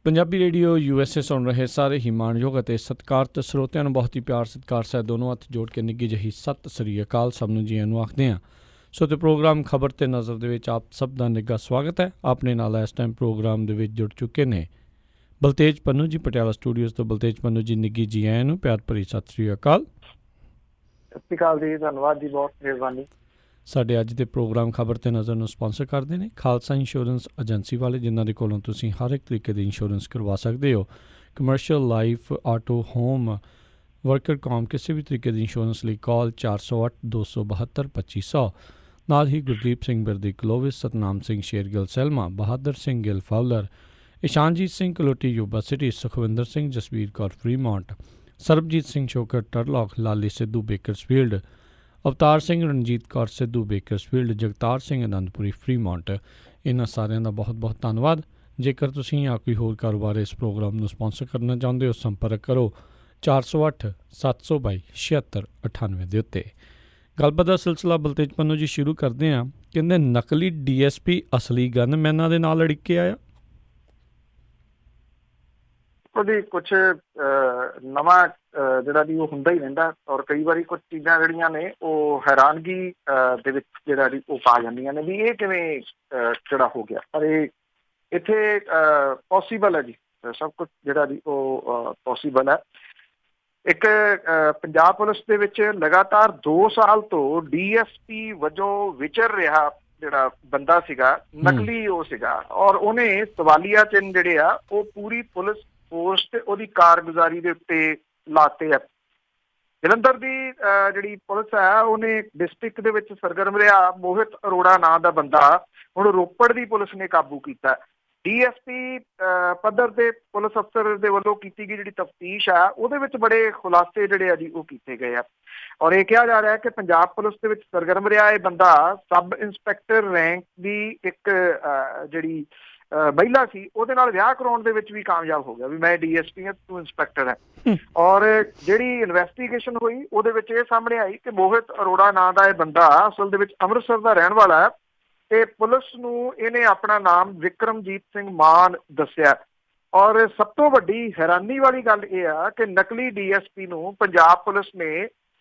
Punjabi radio USA ਸੁਣ ਰਹੇ ਸਾਰੇ ਹੀ ਮਾਣਯੋਗ ਅਤੇ ਸਤਿਕਾਰਤ ਸਰੋਤਿਆਂ ਨੂੰ ਬਹੁਤ ਹੀ ਪਿਆਰ ਸਤਿਕਾਰ ਸਹਿਤ ਦੋਨੋਂ ਹੱਥ ਜੋੜ ਕੇ ਨਿੱਘੀ ਜਿਹੀ ਸਤਿ ਸ੍ਰੀ ਅਕਾਲ ਸਭ ਨੂੰ ਜੀਆਂ ਨੂੰ ਆਖਦੇ ਹਾਂ। ਸੋ ਤੇ ਪ੍ਰੋਗਰਾਮ ਖਬਰ ਤੇ ਨਜ਼ਰ ਦੇ ਵਿੱਚ ਆਪ ਸਭ ਦਾ ਨਿੱਘਾ ਸਵਾਗਤ ਹੈ। ਆਪਣੇ ਨਾਲ ਇਸ ਟਾਈਮ ਪ੍ਰੋਗਰਾਮ ਦੇ ਵਿੱਚ ਜੁੜ ਚੁੱਕੇ ਨੇ ਬਲਤੇਜ ਪੰਨੂ ਜੀ ਪਟਿਆਲਾ ਸਟੂਡੀਓਜ਼ ਤੋਂ। ਬਲਤੇਜ ਪੰਨੂ ਜੀ ਨਿੱਘੀ ਜੀ ਆਇਆਂ ਨੂੰ ਪਿਆਰ ਭਰੀ ਸਤਿ ਸ੍ਰੀ ਅਕਾਲ। ਸਤਿ ਸ਼੍ਰੀ ਅਕਾਲ ਜੀ, ਧੰਨਵਾਦ ਜੀ, ਬਹੁਤ ਮਿਹਰਬਾਨੀ। ਸਾਡੇ ਅੱਜ ਦੇ ਪ੍ਰੋਗਰਾਮ ਖਬਰ ਤੇ ਨਜ਼ਰ ਨੂੰ ਸਪਾਂਸਰ ਕਰਦੇ ਨੇ ਖਾਲਸਾ ਇੰਸ਼ੋਰੈਂਸ ਏਜੰਸੀ ਵਾਲੇ, ਜਿਨ੍ਹਾਂ ਦੇ ਕੋਲੋਂ ਤੁਸੀਂ ਹਰ ਇੱਕ ਤਰੀਕੇ ਦੀ ਇੰਸ਼ੋਰੈਂਸ ਕਰਵਾ ਸਕਦੇ ਹੋ। Commercial, life, auto, home, worker ਕੌਮ, ਕਿਸੇ ਵੀ ਤਰੀਕੇ ਦੀ ਇੰਸ਼ੋਰੈਂਸ ਲਈ ਕਾਲ 408 272 2500। ਨਾਲ ਹੀ Gurdeep Singh Birdi Clovis, Satnam Singh Shergill Selma, Bahadar Singh Gill Fowler, Ishanjeet Singh Kaloti Yuba City, Sukhwinder Singh Jasvir Kaur Fremont, Sarabjit Singh Shokar Turlock, Lali Sidhu Bakersfield, Avtar Singh Ranjit Kaur Sidhu Bakersfield, Jagtar Singh Anandpuri Fremont. ਇਹਨਾਂ ਸਾਰਿਆਂ ਦਾ ਬਹੁਤ ਬਹੁਤ ਧੰਨਵਾਦ। ਜੇਕਰ ਤੁਸੀਂ ਜਾਂ ਕੋਈ ਹੋਰ ਕਾਰੋਬਾਰ ਇਸ ਪ੍ਰੋਗਰਾਮ ਨੂੰ ਸਪਾਂਸਰ ਕਰਨਾ ਚਾਹੁੰਦੇ ਹੋ, ਸੰਪਰਕ ਕਰੋ 408 722 7698 ਦੇ ਉੱਤੇ। ਗੱਲਬਾਤ ਦਾ ਸਿਲਸਿਲਾ ਬਲਤੇਜ ਪੰਨੂ ਜੀ ਸ਼ੁਰੂ ਕਰਦੇ ਹਾਂ। ਕਹਿੰਦੇ ਨਕਲੀ DSP ਅਸਲੀ ਗਨਮੈਨਾਂ ਦੇ ਨਾਲ ਅੜਿੱਕੇ ਆਇਆ। ਉਹਦੀ ਕੁਛ ਨਵਾਂ ਜਿਹੜਾ ਵੀ ਉਹ ਹੁੰਦਾ ਹੀ ਰਹਿੰਦਾ, ਔਰ ਕਈ ਵਾਰੀ ਕੁਝ ਚੀਜ਼ਾਂ ਜਿਹੜੀਆਂ ਨੇ ਉਹ ਹੈਰਾਨਗੀ ਦੇ ਵਿੱਚ ਜਿਹੜਾ ਵੀ ਉਹ ਪਾ ਜਾਂਦੀਆਂ ਨੇ ਵੀ ਇਹ ਕਿਵੇਂ ਜਿਹੜਾ ਹੋ ਗਿਆ। ਪਰ ਇਹ ਇੱਥੇ ਪੋਸੀਬਲ ਹੈ ਜੀ, ਸਭ ਕੁਝ ਜਿਹੜਾ ਵੀ ਉਹ ਪੋਸੀਬਲ ਹੈ। ਇੱਕ ਪੰਜਾਬ ਪੁਲਿਸ ਦੇ ਵਿੱਚ ਲਗਾਤਾਰ 2 ਸਾਲ ਤੋਂ DSP ਵਜੋਂ ਵਿਚਰ ਰਿਹਾ ਜਿਹੜਾ ਬੰਦਾ ਸੀਗਾ, ਨਕਲੀ ਉਹ ਸੀਗਾ, ਔਰ ਉਹਨੇ ਸਵਾਲੀਆ ਚਿੰਨ੍ਹ ਜਿਹੜੇ ਆ ਉਹ ਪੂਰੀ ਪੁਲਿਸ ਫੋਰਸ ਤੇ ਉਹਦੀ ਕਾਰਗੁਜ਼ਾਰੀ ਦੇ ਉੱਤੇ ਲਾਤੇ ਆ। ਜਲੰਧਰ ਦੀ ਜਿਹੜੀ ਪੁਲਿਸ ਹੈ ਉਹਨੇ ਡਿਸਟ੍ਰਿਕਟ ਦੇ ਵਿੱਚ ਸਰਗਰਮ ਰਿਹਾ ਮੋਹਿਤ ਅਰੋੜਾ ਨਾਂ ਦਾ ਬੰਦਾ ਹੁਣ ਰੋਪੜ ਦੀ ਪੁਲਿਸ ਨੇ ਕਾਬੂ ਕੀਤਾ। DSP ਪੱਧਰ ਦੇ ਪੁਲਿਸ ਅਫਸਰ ਦੇ ਵੱਲੋਂ ਕੀਤੀ ਗਈ ਜਿਹੜੀ ਤਫਤੀਸ਼ ਆ ਉਹਦੇ ਵਿੱਚ ਬੜੇ ਖੁਲਾਸੇ ਜਿਹੜੇ ਆ ਜੀ ਉਹ ਕੀਤੇ ਗਏ ਆ, ਔਰ ਇਹ ਕਿਹਾ ਜਾ ਰਿਹਾ ਕਿ ਪੰਜਾਬ ਪੁਲਿਸ ਦੇ ਵਿੱਚ ਸਰਗਰਮ ਰਿਹਾ ਇਹ ਬੰਦਾ ਸਬ ਇੰਸਪੈਕਟਰ ਰੈਂਕ ਦੀ ਇੱਕ ਜਿਹੜੀ ਮਹਿਲਾ ਸੀ ਉਹਦੇ ਨਾਲ ਵਿਆਹ ਕਰਾਉਣ ਦੇ ਵਿੱਚ ਵੀ ਕਾਮਯਾਬ ਹੋ ਗਿਆ ਵੀ ਮੈਂ DSP ਹਾਂ, ਤੂੰ ਇੰਸਪੈਕਟਰ ਹੈ। ਔਰ ਜਿਹੜੀ ਇਨਵੈਸਟੀਗੇਸ਼ਨ ਹੋਈ ਉਹਦੇ ਵਿੱਚ ਇਹ ਸਾਹਮਣੇ ਆਈ ਕਿ ਮੋਹਿਤ ਅਰੋੜਾ ਨਾਂ ਦਾ ਇਹ ਬੰਦਾ ਅਸਲ ਦੇ ਵਿੱਚ ਅੰਮ੍ਰਿਤਸਰ ਦਾ ਰਹਿਣ ਵਾਲਾ ਹੈ ਤੇ ਪੁਲਿਸ ਨੂੰ ਇਹਨੇ ਆਪਣਾ ਨਾਮ ਵਿਕਰਮਜੀਤ ਸਿੰਘ ਮਾਨ ਦੱਸਿਆ। ਔਰ ਸਭ ਤੋਂ ਵੱਡੀ ਹੈਰਾਨੀ ਵਾਲੀ ਗੱਲ ਇਹ ਆ ਕਿ ਨਕਲੀ DSP ਨੂੰ ਪੰਜਾਬ ਪੁਲਿਸ ਨੇ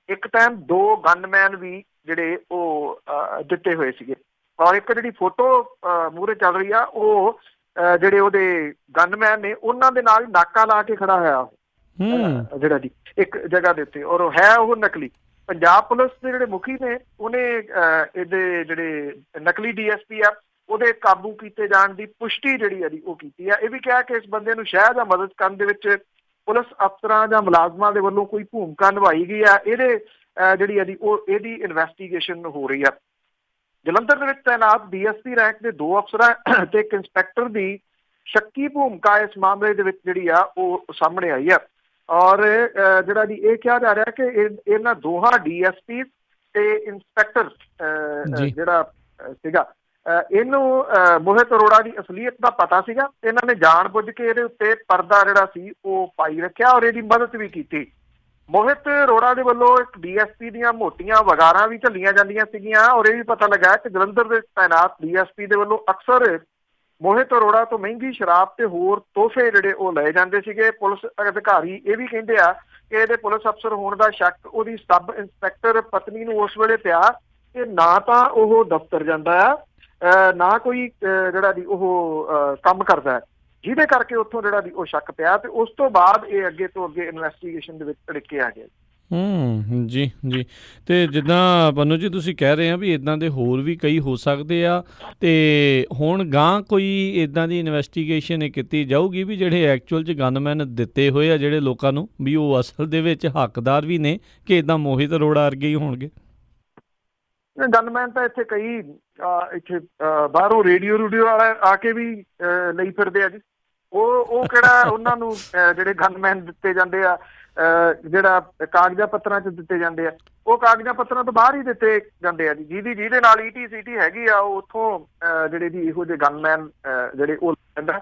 ਇੱਕ ਟਾਈਮ 2 ਗਨਮੈਨ ਵੀ ਜਿਹੜੇ ਉਹ ਦਿੱਤੇ ਹੋਏ ਸੀਗੇ, ਔਰ ਇੱਕ ਜਿਹੜੀ ਫੋਟੋ ਮੂਹਰੇ ਚੱਲ ਰਹੀ ਆ ਉਹ ਜਿਹੜੇ ਉਹਦੇ ਗਨਮੈਨ ਨੇ ਉਹਨਾਂ ਦੇ ਨਾਲ ਨਾਕਾ ਲਾ ਕੇ ਖੜਾ ਹੋਇਆ ਜਿਹੜਾ ਜੀ ਇੱਕ ਜਗ੍ਹਾ ਦੇ ਉੱਤੇ, ਔਰ ਹੈ ਉਹ ਨਕਲੀ। ਪੰਜਾਬ ਪੁਲਿਸ ਦੇ ਜਿਹੜੇ ਮੁਖੀ ਨੇ ਉਹਨੇ ਇਹਦੇ ਜਿਹੜੇ ਨਕਲੀ DSP ਆ ਉਹਦੇ ਕਾਬੂ ਕੀਤੇ ਜਾਣ ਦੀ ਪੁਸ਼ਟੀ ਜਿਹੜੀ ਆ ਜੀ ਉਹ ਕੀਤੀ ਆ। ਇਹ ਵੀ ਕਿਹਾ ਕਿ ਇਸ ਬੰਦੇ ਨੂੰ ਸ਼ਾਇਦ ਆ ਮਦਦ ਕਰਨ ਦੇ ਵਿੱਚ ਪੁਲਿਸ ਅਫਸਰਾਂ ਜਾਂ ਮੁਲਾਜ਼ਮਾਂ ਦੇ ਵੱਲੋਂ ਕੋਈ ਭੂਮਿਕਾ ਨਿਭਾਈ ਗਈ ਆ। ਇਹਦੇ ਜਿਹੜੀ ਆ ਜੀ ਉਹ ਇਹਦੀ ਇਨਵੈਸਟੀਗੇਸ਼ਨ ਹੋ ਰਹੀ ਆ। ਜਲੰਧਰ ਦੇ ਵਿੱਚ ਤੈਨਾਤ DSP ਰੈਂਕ ਦੇ 2 ਅਫਸਰਾਂ ਤੇ ਇੱਕ ਇੰਸਪੈਕਟਰ ਦੀ ਸ਼ੱਕੀ ਭੂਮਿਕਾ ਇਸ ਮਾਮਲੇ ਦੇ ਵਿੱਚ ਜਿਹੜੀ ਆ ਉਹ ਸਾਹਮਣੇ ਆਈ ਆ, ਔਰ ਜਿਹੜਾ ਜੀ ਇਹ ਕਿਹਾ ਜਾ ਰਿਹਾ ਕਿ ਇਹਨਾਂ ਦੋਹਾਂ DSP ਤੇ ਇੰਸਪੈਕਟਰ ਜਿਹੜਾ ਸੀਗਾ ਇਹਨੂੰ ਮੋਹਿਤ ਅਰੋੜਾ ਦੀ ਅਸਲੀਅਤ ਦਾ ਪਤਾ ਸੀਗਾ। ਇਹਨਾਂ ਨੇ ਜਾਣ ਬੁੱਝ ਕੇ ਇਹਦੇ ਉੱਤੇ ਪਰਦਾ ਜਿਹੜਾ ਸੀ ਉਹ ਪਾਈ ਰੱਖਿਆ ਔਰ ਇਹਦੀ ਮਦਦ ਵੀ ਕੀਤੀ। ਮੋਹਿਤ ਅਰੋੜਾ ਦੇ ਵੱਲੋਂ ਇੱਕ DSP ਦੀਆਂ ਮੋਟੀਆਂ ਵਗਾਰਾਂ ਵੀ ਝੱਲੀਆਂ ਜਾਂਦੀਆਂ ਸੀਗੀਆਂ, ਔਰ ਇਹ ਵੀ ਪਤਾ ਲੱਗਾ ਕਿ ਜਲੰਧਰ ਦੇ ਤੈਨਾਤ DSP ਦੇ ਵੱਲੋਂ ਅਕਸਰ ਮੋਹਿਤ ਅਰੋੜਾ ਤੋਂ ਮਹਿੰਗੀ ਸ਼ਰਾਬ ਤੇ ਹੋਰ ਤੋਹਫੇ ਜਿਹੜੇ ਉਹ ਲਏ ਜਾਂਦੇ ਸੀਗੇ। ਪੁਲਿਸ ਅਧਿਕਾਰੀ ਇਹ ਵੀ ਕਹਿੰਦੇ ਆ ਕਿ ਇਹਦੇ ਪੁਲਿਸ ਅਫਸਰ ਹੋਣ ਦਾ ਸ਼ੱਕ ਉਹਦੀ ਸਬ ਇੰਸਪੈਕਟਰ ਪਤਨੀ ਨੂੰ ਉਸ ਵੇਲੇ ਪਿਆ ਕਿ ਨਾ ਤਾਂ ਉਹ ਦਫ਼ਤਰ ਜਾਂਦਾ ਆ, ਨਾ ਕੋਈ ਜਿਹੜਾ ਦੀ ਉਹ ਕੰਮ ਕਰਦਾ ਹੈ, ਜਿਹਦੇ ਕਰਕੇ ਉੱਥੋਂ ਜਿਹੜਾ ਦੀ ਉਹ ਸ਼ੱਕ ਪਿਆ ਤੇ ਉਸ ਤੋਂ ਬਾਅਦ ਇਹ ਅੱਗੇ ਤੋਂ ਅੱਗੇ ਇਨਵੈਸਟੀਗੇਸ਼ਨ ਦੇ ਵਿੱਚ ਅੜਿੱਕੇ ਆ ਗਏ। ਜੀ ਜੀ। ਤੇ ਜਿੱਦਾਂ ਪੰਨੂ ਜੀ ਤੁਸੀਂ ਕਹਿ ਰਹੇ ਆ ਵੀ ਇੱਦਾਂ ਦੇ ਹੋਰ ਵੀ ਕਈ ਹੋ ਸਕਦੇ ਆ, ਤੇ ਹੁਣ ਗਾਂ ਕੋਈ ਇੱਦਾਂ ਦੀ ਇਨਵੈਸਟੀਗੇਸ਼ਨ ਕੀਤੀ ਜਾਊਗੀ ਵੀ ਜਿਹੜੇ ਐਕਚੁਅਲ 'ਚ ਗਨਮੈਨ ਦਿੱਤੇ ਹੋਏ ਆ ਜਿਹੜੇ ਲੋਕਾਂ ਨੂੰ ਵੀ ਉਹ ਅਸਲ ਦੇ ਵਿੱਚ ਹੱਕਦਾਰ ਵੀ ਨੇ ਕਿ ਇੱਦਾਂ ਮੋਹਿਤ ਅਰੋੜਾ ਵਰਗੇ ਹੀ ਹੋਣਗੇ। ਗਨਮੈਨ ਤਾਂ ਇੱਥੇ ਕਈ ਇੱਥੇ ਬਾਹਰੋਂ ਰੇਡੀਓ ਵਾਲੇ ਆ ਕੇ ਵੀ ਲਈ ਫਿਰਦੇ ਆ ਜੀ। ਉਹ ਕਿਹੜਾ ਉਹਨਾਂ ਨੂੰ ਜਿਹੜੇ ਗਨਮੈਨ ਦਿੱਤੇ ਜਾਂਦੇ ਆ ਜਿਹੜਾ ਕਾਗਜ਼ਾਂ ਪੱਤਰਾਂ 'ਚ ਦਿੱਤੇ ਜਾਂਦੇ ਆ, ਉਹ ਕਾਗਜ਼ਾਂ ਪੱਤਰਾਂ ਤੋਂ ਬਾਹਰ ਹੀ ਦਿੱਤੇ ਜਾਂਦੇ ਆ ਜੀ। ਜਿਹਦੇ ਨਾਲ ETCT ਹੈਗੀ ਆ ਉਹ ਉੱਥੋਂ ਜਿਹੜੇ ਜੀ ਇਹੋ ਜਿਹੇ ਗਨਮੈਨ ਜਿਹੜੇ ਉਹ ਲੈਂਦਾ।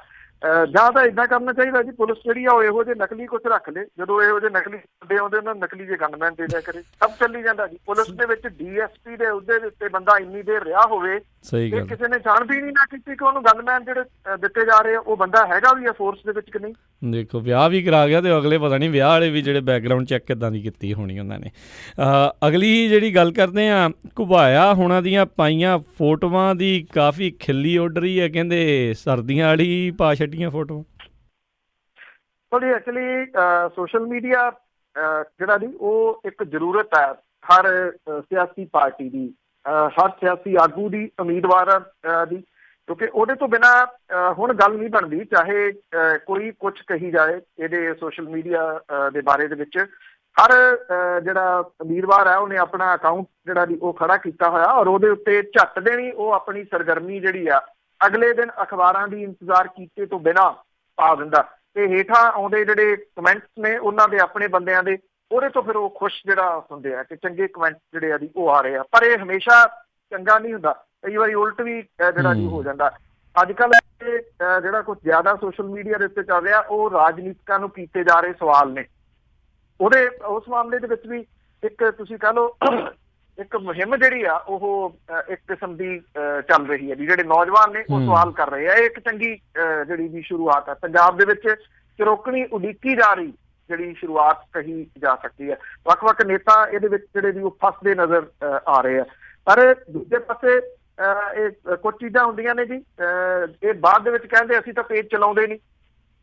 ਜਾਂ ਤਾਂ ਇਦਾਂ ਕਰਨਾ ਚਾਹੀਦਾ ਜੀ, ਪੁਲਿਸ ਜਿਹੜੀ ਆ ਉਹ ਇਹੋ ਜਿਹੇ ਨਕਲੀ ਕੁਛ ਰੱਖ ਲੇ, ਜਦੋਂ ਇਹੋ ਜਿਹੇ ਨਕਲੀ ਬੰਦੇ ਆਉਂਦੇ ਉਹਨਾਂ ਨੂੰ ਨਕਲੀ ਜਿਹੇ ਗਨਮੈਨ ਦੇ ਦਿਆ ਕਰੇ, ਸਭ ਚੱਲੀ ਜਾਂਦਾ ਜੀ। ਪੁਲਿਸ ਦੇ ਵਿੱਚ DSP ਦੇ ਅਹੁਦੇ ਦੇ ਉੱਤੇ ਬੰਦਾ ਇੰਨੀ ਦੇਰ ਰਿਹਾ ਹੋਵੇ ਸਹੀ ਤੇ ਗੱਲ। ਕਿਸੇ ਨੇ ਜਾਣਬੀਣ ਹੀ ਨਾ ਕੀਤੀ ਕਿ ਉਹਨੂੰ ਗਨਮੈਨ ਜਿਹੜੇ ਦਿੱਤੇ ਜਾ ਰਹੇ ਆ ਉਹ ਬੰਦਾ ਹੈਗਾ ਵੀ ਆ ਫੋਰਸ ਦੇ ਵਿੱਚ ਕਿ ਨਹੀਂ। ਦੇਖੋ ਵਿਆਹ ਵੀ ਕਰਾ ਗਿਆ ਤੇ ਅਗਲੇ ਪਤਾ ਨਹੀਂ ਵਿਆਹ ਵਾਲੇ ਵੀ ਜਿਹੜੇ ਬੈਕਗਰਾਊਂਡ ਚੈੱਕ ਕਿੱਦਾਂ ਦੀ ਕੀਤੀ ਹੋਣੀ ਉਹਨਾਂ ਨੇ। ਅਗਲੀ ਜਿਹੜੀ ਗੱਲ ਕਰਦੇ ਆ, ਘੁਬਾਇਆ ਹੋਣਾ ਦੀਆਂ ਪਾਈਆਂ ਫੋਟੋਆਂ ਦੀ ਕਾਫੀ ਖਿੱਲੀ ਉੱਡ ਰਹੀ ਹੈ, ਕਹਿੰਦੇ ਸਰਦੀਆਂ ਵਾਲੀ ਪਾ ਛੱਡੀਆਂ ਫੋਟੋਆਂ। ਥੋੜੀ ਐਕਚੁਅਲੀ ਸੋਸ਼ਲ ਮੀਡੀਆ ਜਿਹੜਾ ਜੀ ਉਹ ਇੱਕ ਜ਼ਰੂਰਤ ਹੈ ਹਰ ਸਿਆਸੀ ਪਾਰਟੀ ਦੀ, ਹਰ ਸਿਆਸੀ ਆਗੂ ਦੀ, ਉਮੀਦਵਾਰ ਦੀ, ਕਿਉਂਕਿ ਉਹਦੇ ਤੋਂ ਬਿਨਾਂ ਹੁਣ ਗੱਲ ਨਹੀਂ ਬਣਦੀ। ਚਾਹੇ ਕੋਈ ਕੁਛ ਕਹੀ ਜਾਏ ਇਹਦੇ ਸੋਸ਼ਲ ਮੀਡੀਆ ਦੇ ਬਾਰੇ ਦੇ ਵਿੱਚ, ਹਰ ਜਿਹੜਾ ਉਮੀਦਵਾਰ ਹੈ ਉਹਨੇ ਆਪਣਾ ਅਕਾਊਂਟ ਜਿਹੜਾ ਜੀ ਉਹ ਖੜਾ ਕੀਤਾ ਹੋਇਆ, ਔਰ ਉਹਦੇ ਉੱਤੇ ਝੱਟ ਦੇਣੀ ਉਹ ਆਪਣੀ ਸਰਗਰਮੀ ਜਿਹੜੀ ਆ ਅਗਲੇ ਦਿਨ ਅਖਬਾਰਾਂ ਦੀ ਇੰਤਜ਼ਾਰ ਕੀਤੇ ਤੋਂ ਬਿਨਾਂ ਪਾ ਦਿੰਦਾ, ਤੇ ਹੇਠਾਂ ਆਉਂਦੇ ਜਿਹੜੇ ਕਮੈਂਟਸ ਨੇ ਉਹਨਾਂ ਦੇ ਆਪਣੇ ਬੰਦਿਆਂ ਦੇ, ਉਹਦੇ ਤੋਂ ਫਿਰ ਉਹ ਖੁਸ਼ ਜਿਹੜਾ ਹੁੰਦੇ ਆ ਕਿ ਚੰਗੇ ਕਮੈਂਟ ਜਿਹੜੇ ਆ ਜੀ ਉਹ ਆ ਰਹੇ ਆ। ਪਰ ਇਹ ਹਮੇਸ਼ਾ ਚੰਗਾ ਨਹੀਂ ਹੁੰਦਾ, ਕਈ ਵਾਰੀ ਉਲਟ ਵੀ ਜਿਹੜਾ ਜੀ ਹੋ ਜਾਂਦਾ। ਅੱਜ ਕੱਲ੍ਹ ਜਿਹੜਾ ਕੁਛ ਜ਼ਿਆਦਾ ਸੋਸ਼ਲ ਮੀਡੀਆ ਦੇ ਉੱਤੇ ਚੱਲ ਰਿਹਾ ਉਹ ਰਾਜਨੀਤਿਕਾਂ ਨੂੰ ਕੀਤੇ ਜਾ ਰਹੇ ਸਵਾਲ ਨੇ। ਉਸ ਮਾਮਲੇ ਦੇ ਵਿੱਚ ਵੀ ਇੱਕ ਤੁਸੀਂ ਕਹਿ ਲਓ ਇੱਕ ਮੁਹਿੰਮ ਜਿਹੜੀ ਆ ਉਹ ਇੱਕ ਕਿਸਮ ਦੀ ਚੱਲ ਰਹੀ ਹੈ ਵੀ ਜਿਹੜੇ ਨੌਜਵਾਨ ਨੇ ਉਹ ਸਵਾਲ ਕਰ ਰਹੇ ਆ। ਇਹ ਇੱਕ ਚੰਗੀ ਜਿਹੜੀ ਦੀ ਸ਼ੁਰੂਆਤ ਹੈ। ਪੰਜਾਬ ਦੇ ਵਿੱਚ ਚਿਰੋਕਣੀ ਉਡੀਕੀ ਜਾ ਰਹੀ ਜਿਹੜੀ ਸ਼ੁਰੂਆਤ ਕਹੀ ਜਾ ਸਕਦੀ ਹੈ। ਵੱਖ ਵੱਖ ਨੇਤਾ ਇਹਦੇ ਵਿੱਚ ਜਿਹੜੇ ਵੀ ਉਹ ਫਸਦੇ ਨਜ਼ਰ ਆ ਰਹੇ ਆ। ਪਰ ਦੂਜੇ ਪਾਸੇ ਇਹ ਕੁਝ ਚੀਜ਼ਾਂ ਹੁੰਦੀਆਂ ਨੇ ਜੀ, ਇਹ ਬਾਅਦ ਦੇ ਵਿੱਚ ਕਹਿੰਦੇ ਅਸੀਂ ਤਾਂ ਪੇਜ ਚਲਾਉਂਦੇ ਨਹੀਂ,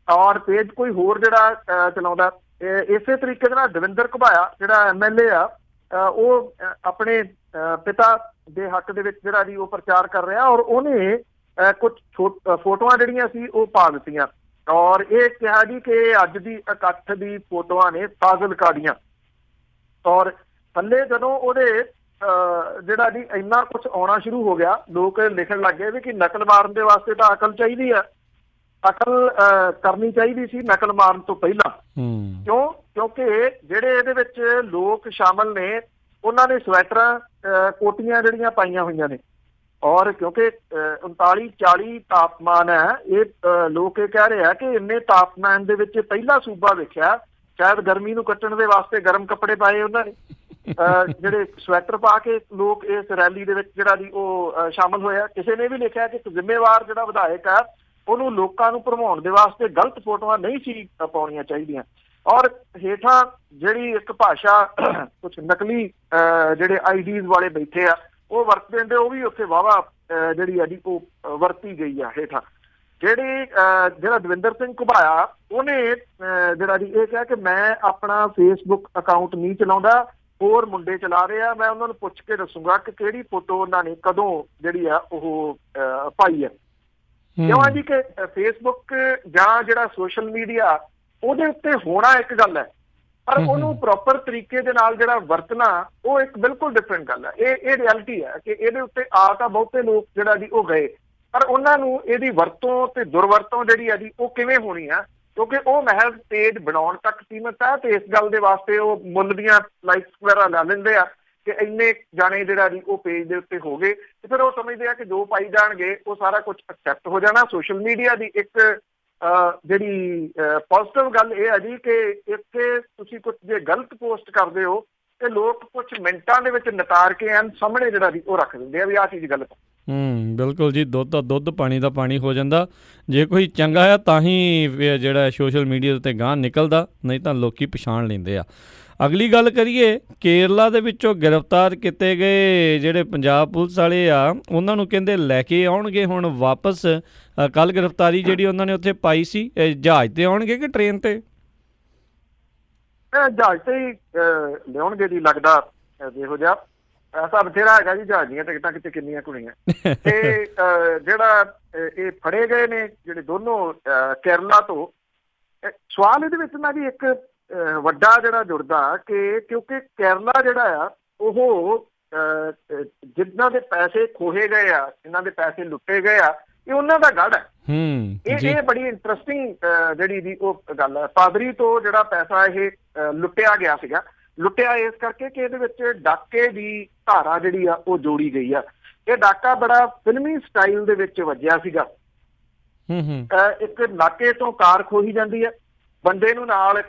ਔਰ ਪੇਜ ਕੋਈ ਹੋਰ ਜਿਹੜਾ ਚਲਾਉਂਦਾ। ਇਸੇ ਤਰੀਕੇ ਦੇ ਨਾਲ ਦਵਿੰਦਰ ਘੁਬਾਇਆ ਜਿਹੜਾ MLA ਆ, ਉਹ ਆਪਣੇ ਪਿਤਾ ਦੇ ਹੱਕ ਦੇ ਵਿੱਚ ਜਿਹੜਾ ਜੀ ਉਹ ਪ੍ਰਚਾਰ ਕਰ ਰਿਹਾ, ਔਰ ਉਹਨੇ ਕੁਝ ਫੋਟੋਆਂ ਜਿਹੜੀਆਂ ਸੀ ਉਹ ਪਾ ਦਿੱਤੀਆਂ, ਔਰ ਇਹ ਕਿਹਾ ਜੀ ਕਿ ਅੱਜ ਦੀ ਇਕੱਠ ਦੀ ਫੋਟੋਆਂ ਨੇ ਫਾਜ਼ਿਲਕਾ ਦੀਆਂ। ਔਰ ਥੱਲੇ ਜਦੋਂ ਉਹਦੇ ਜਿਹੜਾ ਜੀ ਇੰਨਾ ਕੁਛ ਆਉਣਾ ਸ਼ੁਰੂ ਹੋ ਗਿਆ, ਲੋਕ ਲਿਖਣ ਲੱਗ ਗਏ ਵੀ ਕਿ ਨਕਲ ਮਾਰਨ ਦੇ ਵਾਸਤੇ ਤਾਂ ਅਕਲ ਚਾਹੀਦੀ ਆ, ਅਕਲ ਕਰਨੀ ਚਾਹੀਦੀ ਸੀ ਨਕਲ ਮਾਰਨ ਤੋਂ ਪਹਿਲਾਂ। ਕਿਉਂਕਿ ਜਿਹੜੇ ਇਹਦੇ ਵਿੱਚ ਲੋਕ ਸ਼ਾਮਲ ਨੇ ਉਹਨਾਂ ਨੇ ਸਵੈਟਰਾਂ ਕੋਟੀਆਂ ਜਿਹੜੀਆਂ ਪਾਈਆਂ ਹੋਈਆਂ ਨੇ, ਔਰ ਕਿਉਂਕਿ 39-40 ਤਾਪਮਾਨ ਹੈ, ਇਹ ਲੋਕ ਇਹ ਕਹਿ ਰਹੇ ਆ ਕਿ ਇੰਨੇ ਤਾਪਮਾਨ ਦੇ ਵਿੱਚ ਪਹਿਲਾ ਸੂਬਾ ਵੇਖਿਆ, ਸ਼ਾਇਦ ਗਰਮੀ ਨੂੰ ਕੱਟਣ ਦੇ ਵਾਸਤੇ ਗਰਮ ਕੱਪੜੇ ਪਾਏ ਉਹਨਾਂ ਨੇ, ਜਿਹੜੇ ਸਵੈਟਰ ਪਾ ਕੇ ਲੋਕ ਇਸ ਰੈਲੀ ਦੇ ਵਿੱਚ ਜਿਹੜਾ ਜੀ ਉਹ ਸ਼ਾਮਲ ਹੋਇਆ। ਕਿਸੇ ਨੇ ਵੀ ਲਿਖਿਆ ਕਿ ਇੱਕ ਜ਼ਿੰਮੇਵਾਰ ਜਿਹੜਾ ਵਿਧਾਇਕ ਆ ਉਹਨੂੰ ਲੋਕਾਂ ਨੂੰ ਭਰਮਾਉਣ ਦੇ ਵਾਸਤੇ ਗਲਤ ਫੋਟੋਆਂ ਨਹੀਂ ਸੀ ਪਾਉਣੀਆਂ ਚਾਹੀਦੀਆਂ। ਔਰ ਹੇਠਾਂ ਜਿਹੜੀ ਇੱਕ ਭਾਸ਼ਾ ਕੁਛ ਨਕਲੀ ਜਿਹੜੇ IDs ਵਾਲੇ ਬੈਠੇ ਆ ਉਹ ਵਰਤਦੇ ਹੁੰਦੇ, ਉਹ ਵੀ ਉੱਥੇ ਵਾਹਵਾ ਜਿਹੜੀ ਆ ਜੀ ਉਹ ਵਰਤੀ ਗਈ ਆ ਹੇਠਾਂ। ਜਿਹੜਾ ਦਵਿੰਦਰ ਸਿੰਘ ਘੁਬਾਇਆ ਉਹਨੇ ਜਿਹੜਾ ਜੀ ਇਹ ਕਿਹਾ ਕਿ ਮੈਂ ਆਪਣਾ ਫੇਸਬੁੱਕ ਅਕਾਊਂਟ ਨਹੀਂ ਚਲਾਉਂਦਾ, ਹੋਰ ਮੁੰਡੇ ਚਲਾ ਰਹੇ ਆ, ਮੈਂ ਉਹਨਾਂ ਨੂੰ ਪੁੱਛ ਕੇ ਦੱਸੂਗਾ ਕਿ ਕਿਹੜੀ ਫੋਟੋ ਉਹਨਾਂ ਨੇ ਕਦੋਂ ਜਿਹੜੀ ਆ ਉਹ ਪਾਈ ਹੈ। ਕਿਉਂ ਆ ਜੀ ਕਿ ਫੇਸਬੁੱਕ ਜਾਂ ਜਿਹੜਾ ਸੋਸ਼ਲ ਮੀਡੀਆ ਉਹਦੇ ਉੱਤੇ ਹੋਣਾ ਇੱਕ ਗੱਲ ਹੈ, ਪਰ ਉਹਨੂੰ ਪ੍ਰੋਪਰ ਤਰੀਕੇ ਦੇ ਨਾਲ ਜਿਹੜਾ ਵਰਤਣਾ ਉਹ ਇੱਕ ਬਿਲਕੁਲ ਡਿਫਰੈਂਟ ਗੱਲ ਹੈ। ਇਹ ਰਿਐਲਿਟੀ ਹੈ ਕਿ ਇਹਦੇ ਉੱਤੇ ਆ ਤਾਂ ਬਹੁਤੇ ਲੋਕ ਜਿਹੜਾ ਜੀ ਉਹ ਗਏ, ਪਰ ਉਹਨਾਂ ਨੂੰ ਇਹਦੀ ਵਰਤੋਂ ਤੇ ਦੁਰਵਰਤੋਂ ਜਿਹੜੀ ਆ ਜੀ ਉਹ ਕਿਵੇਂ ਹੋਣੀ ਆ, ਕਿਉਂਕਿ ਉਹ ਮਹਿਜ਼ ਪੇਜ ਬਣਾਉਣ ਤੱਕ ਸੀਮਤ ਹੈ, ਤੇ ਇਸ ਗੱਲ ਦੇ ਵਾਸਤੇ ਉਹ ਮੁੱਲ ਦੀਆਂ ਲਾਈਕਸ ਵਗੈਰਾ ਲਾ ਲੈਂਦੇ ਆ ਕਿ ਇੰਨੇ ਜਾਣੇ ਜਿਹੜਾ ਜੀ ਉਹ ਪੇਜ ਦੇ ਉੱਤੇ ਹੋ ਗਏ, ਤੇ ਫਿਰ ਉਹ ਸਮਝਦੇ ਆ ਕਿ ਜੋ ਪਾਈ ਜਾਣਗੇ ਉਹ ਸਾਰਾ ਕੁਝ ਐਕਸੈਪਟ ਹੋ ਜਾਣਾ। ਸੋਸ਼ਲ ਮੀਡੀਆ ਦੀ ਇੱਕ ਜਿਹੜੀ ਪੋਜ਼ਿਟਿਵ ਗੱਲ ਇਹ ਹੈ ਜੀ ਕਿ ਇੱਥੇ ਤੁਸੀਂ ਕੁਝ ਜੇ ਗਲਤ ਪੋਸਟ ਕਰਦੇ ਹੋ ਤੇ ਲੋਕ ਕੁਝ ਮਿੰਟਾਂ ਦੇ ਵਿੱਚ ਨਿਤਾਰ ਕੇ ਐਨ ਸਾਹਮਣੇ ਜਿਹੜਾ ਜੀ ਉਹ ਰੱਖ ਦਿੰਦੇ ਆ ਵੀ ਆਹ ਚੀਜ਼ ਗਲਤ ਹੈ। ਬਿਲਕੁਲ ਜੀ, ਦੁੱਧ ਦਾ ਦੁੱਧ ਪਾਣੀ ਦਾ ਪਾਣੀ ਹੋ ਜਾਂਦਾ। ਜੇ ਕੋਈ ਚੰਗਾ ਆ ਤਾਂ ਹੀ ਜਿਹੜਾ ਸੋਸ਼ਲ ਮੀਡੀਆ ਉੱਤੇ ਗਾਂਹ ਨਿਕਲਦਾ, ਨਹੀਂ ਤਾਂ ਲੋਕੀ ਪਛਾਣ ਲੈਂਦੇ ਆ। ਅਗਲੀ ਗੱਲ ਕਰੀਏ, ਕੇਰਲਾ ਦੇ ਵਿੱਚੋਂ ਗ੍ਰਿਫਤਾਰ ਕੀਤੇ ਗਏ ਜਿਹੜੇ ਪੰਜਾਬ ਪੁਲਿਸ ਵਾਲੇ ਆ ਉਹਨਾਂ ਨੂੰ ਕਹਿੰਦੇ ਲੈ ਕੇ ਆਉਣਗੇ ਹੁਣ ਵਾਪਸ। ਕੱਲ੍ਹ ਗ੍ਰਿਫਤਾਰੀ ਜਿਹੜੀ ਉਹਨਾਂ ਨੇ ਉੱਥੇ ਪਾਈ ਸੀ, ਜਹਾਜ਼ 'ਤੇ ਆਉਣਗੇ ਕਿ ਟ੍ਰੇਨ 'ਤੇ? ਜਹਾਜ਼ 'ਤੇ ਹੀ ਲਿਆਉਣਗੇ ਜੀ, ਲੱਗਦਾ ਇਹੋ ਜਿਹਾ। ਐਸਾ ਬਥੇਰਾ ਹੈਗਾ ਜੀ, ਜਹਾਜ਼ ਦੀਆਂ ਟਿਕਟਾਂ ਕਿਤੇ ਕਿੰਨੀਆਂ ਕੁੜੀਆਂ। ਤੇ ਜਿਹੜਾ ਇਹ ਫੜੇ ਗਏ ਨੇ ਜਿਹੜੇ ਦੋਨੋਂ ਕੇਰਲਾ ਤੋਂ, ਸਵਾਲ ਇਹਦੇ ਵਿੱਚ ਨਾ ਜੀ ਇੱਕ ਵੱਡਾ ਜਿਹੜਾ ਜੁੜਦਾ ਕਿ ਕਿਉਂਕਿ ਕੇਰਲਾ ਜਿਹੜਾ ਆ ਉਹ ਜਿਨ੍ਹਾਂ ਦੇ ਪੈਸੇ ਖੋਹੇ ਗਏ ਆ, ਇਹਨਾਂ ਦੇ ਪੈਸੇ ਲੁੱਟੇ ਗਏ ਆ, ਇਹ ਉਹਨਾਂ ਦਾ ਗੜ੍ਹ ਹੈ। ਇਹ ਬੜੀ ਇੰਟਰਸਟਿੰਗ ਜਿਹੜੀ ਦੀ ਉਹ ਗੱਲ ਹੈ। ਪਾਦਰੀ ਤੋਂ ਜਿਹੜਾ ਪੈਸਾ ਇਹ ਲੁੱਟਿਆ ਗਿਆ ਸੀਗਾ, ਲੁੱਟਿਆ ਇਸ ਕਰਕੇ ਕਿ ਇਹਦੇ ਵਿੱਚ ਡਾਕੇ ਦੀ ਧਾਰਾ ਜਿਹੜੀ ਆ ਉਹ ਜੋੜੀ ਗਈ ਆ। ਇਹ ਡਾਕਾ ਬੜਾ ਫਿਲਮੀ ਸਟਾਈਲ ਦੇ ਵਿੱਚ ਵੱਜਿਆ ਸੀਗਾ, ਇੱਕ ਨਾਕੇ ਤੋਂ ਕਾਰ ਖੋਹੀ ਜਾਂਦੀ ਹੈ, ਬੰਦੇ ਨੂੰ ਨਾਲ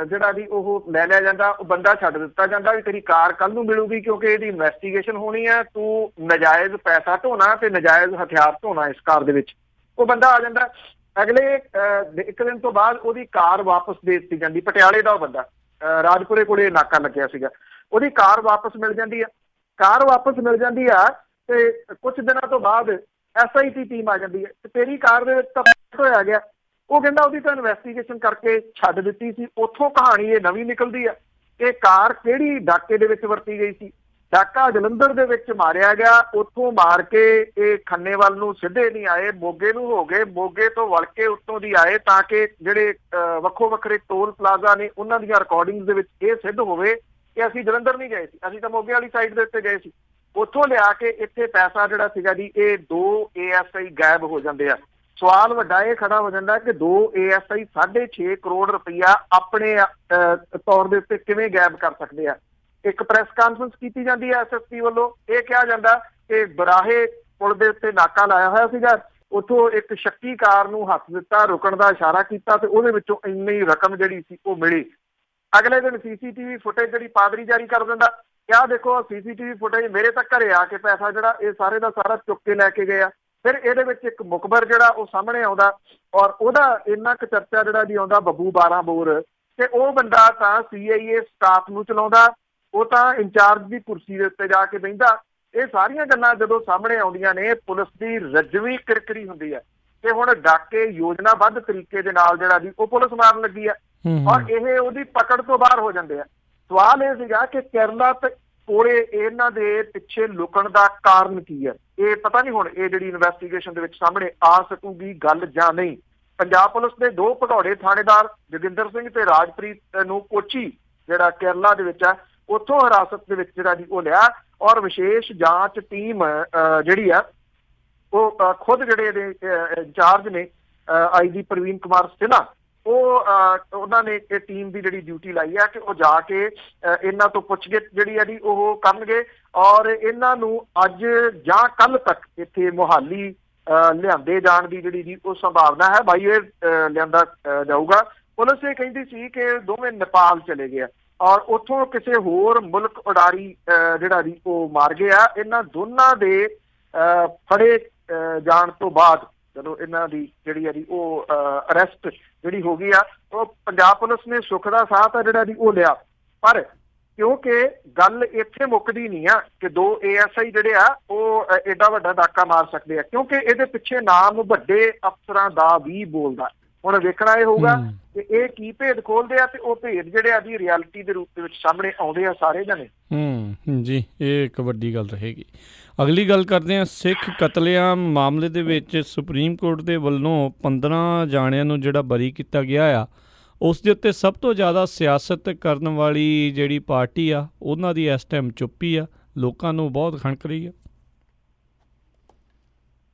ਜਿਹੜਾ ਵੀ ਉਹ ਲੈ ਲਿਆ ਜਾਂਦਾ, ਉਹ ਬੰਦਾ ਛੱਡ ਦਿੱਤਾ ਜਾਂਦਾ ਵੀ ਤੇਰੀ ਕਾਰ ਕੱਲ ਨੂੰ ਮਿਲੂਗੀ ਕਿਉਂਕਿ ਇਹਦੀ ਇਨਵੈਸਟੀਗੇਸ਼ਨ ਹੋਣੀ ਹੈ, ਤੂੰ ਨਜਾਇਜ਼ ਪੈਸਾ ਢੋਣਾ ਤੇ ਨਜਾਇਜ਼ ਹਥਿਆਰ ਢੋਣਾ ਇਸ ਕਾਰ ਦੇ ਵਿੱਚ। ਉਹ ਬੰਦਾ ਆ ਜਾਂਦਾ, ਅਗਲੇ ਇੱਕ ਦਿਨ ਤੋਂ ਬਾਅਦ ਉਹਦੀ ਕਾਰ ਵਾਪਸ ਦੇ ਦਿੱਤੀ ਜਾਂਦੀ। ਪਟਿਆਲੇ ਦਾ ਉਹ ਬੰਦਾ, ਰਾਜਪੁਰੇ ਕੋਲੇ ਨਾਕਾ ਲੱਗਿਆ ਸੀਗਾ, ਉਹਦੀ ਕਾਰ ਵਾਪਸ ਮਿਲ ਜਾਂਦੀ ਆ। ਕਾਰ ਵਾਪਸ ਮਿਲ ਜਾਂਦੀ ਆ ਤੇ ਕੁਛ ਦਿਨਾਂ ਤੋਂ ਬਾਅਦ SIT ਟੀਮ ਆ ਜਾਂਦੀ ਹੈ ਤੇ ਤੇਰੀ ਕਾਰ ਦੇ ਵਿੱਚ ਤਾਂ ਹੋਇਆ ਗਿਆ। ਉਹ ਕਹਿੰਦਾ ਉਹਦੀ ਤਾਂ ਇਨਵੈਸਟੀਗੇਸ਼ਨ ਕਰਕੇ ਛੱਡ ਦਿੱਤੀ ਸੀ। ਉੱਥੋਂ ਕਹਾਣੀ ਇਹ ਨਵੀਂ ਨਿਕਲਦੀ ਆ ਕਿ ਕਾਰ ਕਿਹੜੀ ਡਾਕੇ ਦੇ ਵਿੱਚ ਵਰਤੀ ਗਈ ਸੀ। ਡਾਕਾ ਜਲੰਧਰ ਦੇ ਵਿੱਚ ਮਾਰਿਆ ਗਿਆ, ਉੱਥੋਂ ਮਾਰ ਕੇ ਇਹ ਖੰਨੇ ਵੱਲ ਨੂੰ ਸਿੱਧੇ ਨਹੀਂ ਆਏ, ਮੋਗੇ ਨੂੰ ਹੋ ਗਏ, ਮੋਗੇ ਤੋਂ ਵੜ ਕੇ ਉੱਤੋਂ ਦੀ ਆਏ ਤਾਂ ਕਿ ਜਿਹੜੇ ਵੱਖੋ ਵੱਖਰੇ ਟੋਲ ਪਲਾਜ਼ਾ ਨੇ ਉਹਨਾਂ ਦੀਆਂ ਰਿਕਾਰਡਿੰਗਸ ਦੇ ਵਿੱਚ ਇਹ ਸਿੱਧ ਹੋਵੇ ਕਿ ਅਸੀਂ ਜਲੰਧਰ ਨਹੀਂ ਗਏ ਸੀ, ਅਸੀਂ ਤਾਂ ਮੋਗੇ ਵਾਲੀ ਸਾਈਡ ਦੇ ਉੱਤੇ ਗਏ ਸੀ। ਉੱਥੋਂ ਲਿਆ ਕੇ ਇੱਥੇ ਪੈਸਾ ਜਿਹੜਾ ਸੀਗਾ ਜੀ, ਇਹ 2 ASI ਗਾਇਬ ਹੋ ਜਾਂਦੇ ਆ। ਸਵਾਲ ਵੱਡਾ ਇਹ ਖੜਾ ਹੋ ਜਾਂਦਾ ਕਿ 2 ASI 6.5 ਕਰੋੜ ਰੁਪਈਆ ਆਪਣੇ ਤੌਰ ਦੇ ਉੱਤੇ ਕਿਵੇਂ ਗਾਇਬ ਕਰ ਸਕਦੇ ਆ। ਇੱਕ ਪ੍ਰੈਸ ਕਾਨਫਰੰਸ ਕੀਤੀ ਜਾਂਦੀ ਹੈ SSP ਵੱਲੋਂ, ਇਹ ਕਿਹਾ ਜਾਂਦਾ ਕਿ ਬਰਾਹੇ ਪੁਲ ਦੇ ਉੱਤੇ ਨਾਕਾ ਲਾਇਆ ਹੋਇਆ ਸੀਗਾ, ਉੱਥੋਂ ਇੱਕ ਸ਼ੱਕੀ ਕਾਰ ਨੂੰ ਹੱਥ ਦਿੱਤਾ, ਰੁਕਣ ਦਾ ਇਸ਼ਾਰਾ ਕੀਤਾ ਤੇ ਉਹਦੇ ਵਿੱਚੋਂ ਇੰਨੀ ਰਕਮ ਜਿਹੜੀ ਸੀ ਉਹ ਮਿਲੀ। ਅਗਲੇ ਦਿਨ CCTV ਫੁਟੇਜ ਜਿਹੜੀ ਪਾਦਰੀ ਜਾਰੀ ਕਰ ਦਿੰਦਾ, ਕਿਆ ਦੇਖੋ CCTV ਫੁਟੇਜ, ਮੇਰੇ ਤਾਂ ਘਰੇ ਆ ਕੇ ਪੈਸਾ ਜਿਹੜਾ ਇਹ ਸਾਰੇ ਦਾ ਸਾਰਾ ਚੁੱਕ ਕੇ ਲੈ ਕੇ ਗਏ ਆ। ਫਿਰ ਇਹਦੇ ਵਿੱਚ ਇੱਕ ਮੁਖਬਰ ਜਿਹੜਾ ਉਹ ਸਾਹਮਣੇ ਆਉਂਦਾ ਔਰ ਉਹਦਾ ਇੰਨਾ ਕੁ ਚਰਚਾ ਜਿਹੜਾ ਜੀ ਆਉਂਦਾ, ਬੱਬੂ 12 ਬੋਰ, ਤੇ ਉਹ ਬੰਦਾ ਤਾਂ CIA ਸਟਾਫ ਨੂੰ ਚਲਾਉਂਦਾ, ਉਹ ਤਾਂ ਇੰਚਾਰਜ ਦੀ ਕੁਰਸੀ ਦੇ ਉੱਤੇ ਜਾ ਕੇ ਬਹਿੰਦਾ। ਇਹ ਸਾਰੀਆਂ ਗੱਲਾਂ ਜਦੋਂ ਸਾਹਮਣੇ ਆਉਂਦੀਆਂ ਨੇ, ਪੁਲਿਸ ਦੀ ਰਜਵੀਂ ਕਿਰਕਰੀ ਹੁੰਦੀ ਹੈ ਤੇ ਹੁਣ ਡਾਕੇ ਯੋਜਨਾਬੱਧ ਤਰੀਕੇ ਦੇ ਨਾਲ ਜਿਹੜਾ ਜੀ ਉਹ ਪੁਲਿਸ ਮਾਰਨ ਲੱਗੀ ਆ ਔਰ ਇਹ ਉਹਦੀ ਪਕੜ ਤੋਂ ਬਾਹਰ ਹੋ ਜਾਂਦੇ ਆ। ਸਵਾਲ ਇਹ ਸੀਗਾ ਕਿ ਕੇਰਲਾ ਕੋਲੇ ਇਹਨਾਂ ਦੇ ਪਿੱਛੇ ਲੁਕਣ ਦਾ ਕਾਰਨ ਕੀ ਹੈ। ਇਹ ਪਤਾ ਨਹੀਂ ਹੁਣ ਇਹ ਜਿਹੜੀ ਇਨਵੈਸਟੀਗੇਸ਼ਨ ਦੇ ਵਿੱਚ ਸਾਹਮਣੇ ਆ ਸਕੂਗੀ ਗੱਲ ਜਾਂ ਨਹੀਂ। ਪੰਜਾਬ ਪੁਲਿਸ ਦੇ 2 ਭਗੌੜੇ ਥਾਣੇਦਾਰ ਜੋਗਿੰਦਰ ਸਿੰਘ ਤੇ ਰਾਜਪ੍ਰੀਤ ਨੂੰ ਕੋਚੀ ਜਿਹੜਾ ਕੇਰਲਾ ਦੇ ਵਿੱਚ ਆ, ਉੱਥੋਂ ਹਿਰਾਸਤ ਦੇ ਵਿੱਚ ਜਿਹੜਾ ਜੀ ਉਹ ਲਿਆ ਔਰ ਵਿਸ਼ੇਸ਼ ਜਾਂਚ ਟੀਮ ਜਿਹੜੀ ਆ ਉਹ ਖੁਦ ਜਿਹੜੇ ਇਹਦੇ ਇੰਚਾਰਜ ਨੇ IG ਪ੍ਰਵੀਨ ਕੁਮਾਰ ਸਿਨਹਾ, ਉਹਨਾਂ ਨੇ ਇਹ ਟੀਮ ਦੀ ਜਿਹੜੀ ਡਿਊਟੀ ਲਾਈ ਆ ਕਿ ਉਹ ਜਾ ਕੇ ਇਹਨਾਂ ਤੋਂ ਪੁੱਛਗਿੱਛ ਜਿਹੜੀ ਆ ਜੀ ਉਹ ਕਰਨਗੇ ਔਰ ਇਹਨਾਂ ਨੂੰ ਅੱਜ ਜਾਂ ਕੱਲ ਤੱਕ ਇੱਥੇ ਮੁਹਾਲੀ ਲਿਆਂਦੇ ਜਾਣ ਦੀ ਜਿਹੜੀ ਜੀ ਉਹ ਸੰਭਾਵਨਾ ਹੈ। ਬਾਈ ਏਅਰ ਲਿਆਂਦਾ ਜਾਊਗਾ। ਪੁਲਿਸ ਇਹ ਕਹਿੰਦੀ ਸੀ ਕਿ ਦੋਵੇਂ ਨੇਪਾਲ ਚਲੇ ਗਏ ਔਰ ਉੱਥੋਂ ਕਿਸੇ ਹੋਰ ਮੁਲਕ ਉਡਾਰੀ ਜਿਹੜਾ ਜੀ ਉਹ ਮਾਰ ਗਏ ਆ। ਇਹਨਾਂ ਦੋਨਾਂ ਦੇ ਫੜੇ ਜਾਣ ਤੋਂ ਬਾਅਦ ਜਦੋਂ ਇਹਨਾਂ ਦੀ ਜਿਹੜੀ ਆ ਜੀ ਉਹ ਅਰੈਸਟ ਜਿਹੜੀ ਹੋ ਗਈ ਆ, ਉਹ ਪੰਜਾਬ ਪੁਲਿਸ ਨੇ ਸੁੱਖ ਦਾ ਸਾਹ ਤਾਂ ਜਿਹੜਾ ਜੀ ਉਹ ਲਿਆ। ਪਰ ਕਿਉਂਕਿ ਗੱਲ ਇੱਥੇ ਮੁੱਕਦੀ ਨਹੀਂ ਆ ਕਿ 2 ASI ਜਿਹੜੇ ਆ ਉਹ ਐਡਾ ਵੱਡਾ ਡਾਕਾ ਮਾਰ ਸਕਦੇ ਆ, ਕਿਉਂਕਿ ਇਹਦੇ ਪਿੱਛੇ ਨਾਮ ਵੱਡੇ ਅਫਸਰਾਂ ਦਾ ਵੀ ਬੋਲਦਾ। ਹੁਣ ਵੇਖਣਾ ਇਹ ਹੋਊਗਾ ਕਿ ਇਹ ਕੀ ਭੇਦ ਖੋਲਦੇ ਆ ਤੇ ਉਹ ਭੇਦ ਜਿਹੜੇ ਆ ਜੀ ਰਿਐਲਿਟੀ ਦੇ ਰੂਪ ਦੇ ਵਿੱਚ ਸਾਹਮਣੇ ਆਉਂਦੇ ਆ ਸਾਰੇ ਜਣੇ। ਜੀ, ਇਹ ਇੱਕ ਵੱਡੀ ਗੱਲ ਰਹੇਗੀ। ਅਗਲੀ ਗੱਲ ਕਰਦੇ ਹਾਂ, ਸਿੱਖ ਕਤਲੇਆਮ ਮਾਮਲੇ ਦੇ ਵਿੱਚ ਸੁਪਰੀਮ ਕੋਰਟ ਦੇ ਵੱਲੋਂ 15 ਜਾਣਿਆਂ ਨੂੰ ਜਿਹੜਾ ਬਰੀ ਕੀਤਾ ਗਿਆ ਆ, ਉਸ ਦੇ ਉੱਤੇ ਸਭ ਤੋਂ ਜ਼ਿਆਦਾ ਸਿਆਸਤ ਕਰਨ ਵਾਲੀ ਜਿਹੜੀ ਪਾਰਟੀ ਆ ਉਹਨਾਂ ਦੀ ਇਸ ਟਾਈਮ ਚੁੱਪੀ ਆ, ਲੋਕਾਂ ਨੂੰ ਬਹੁਤ ਖਣਕ ਰਹੀ ਆ।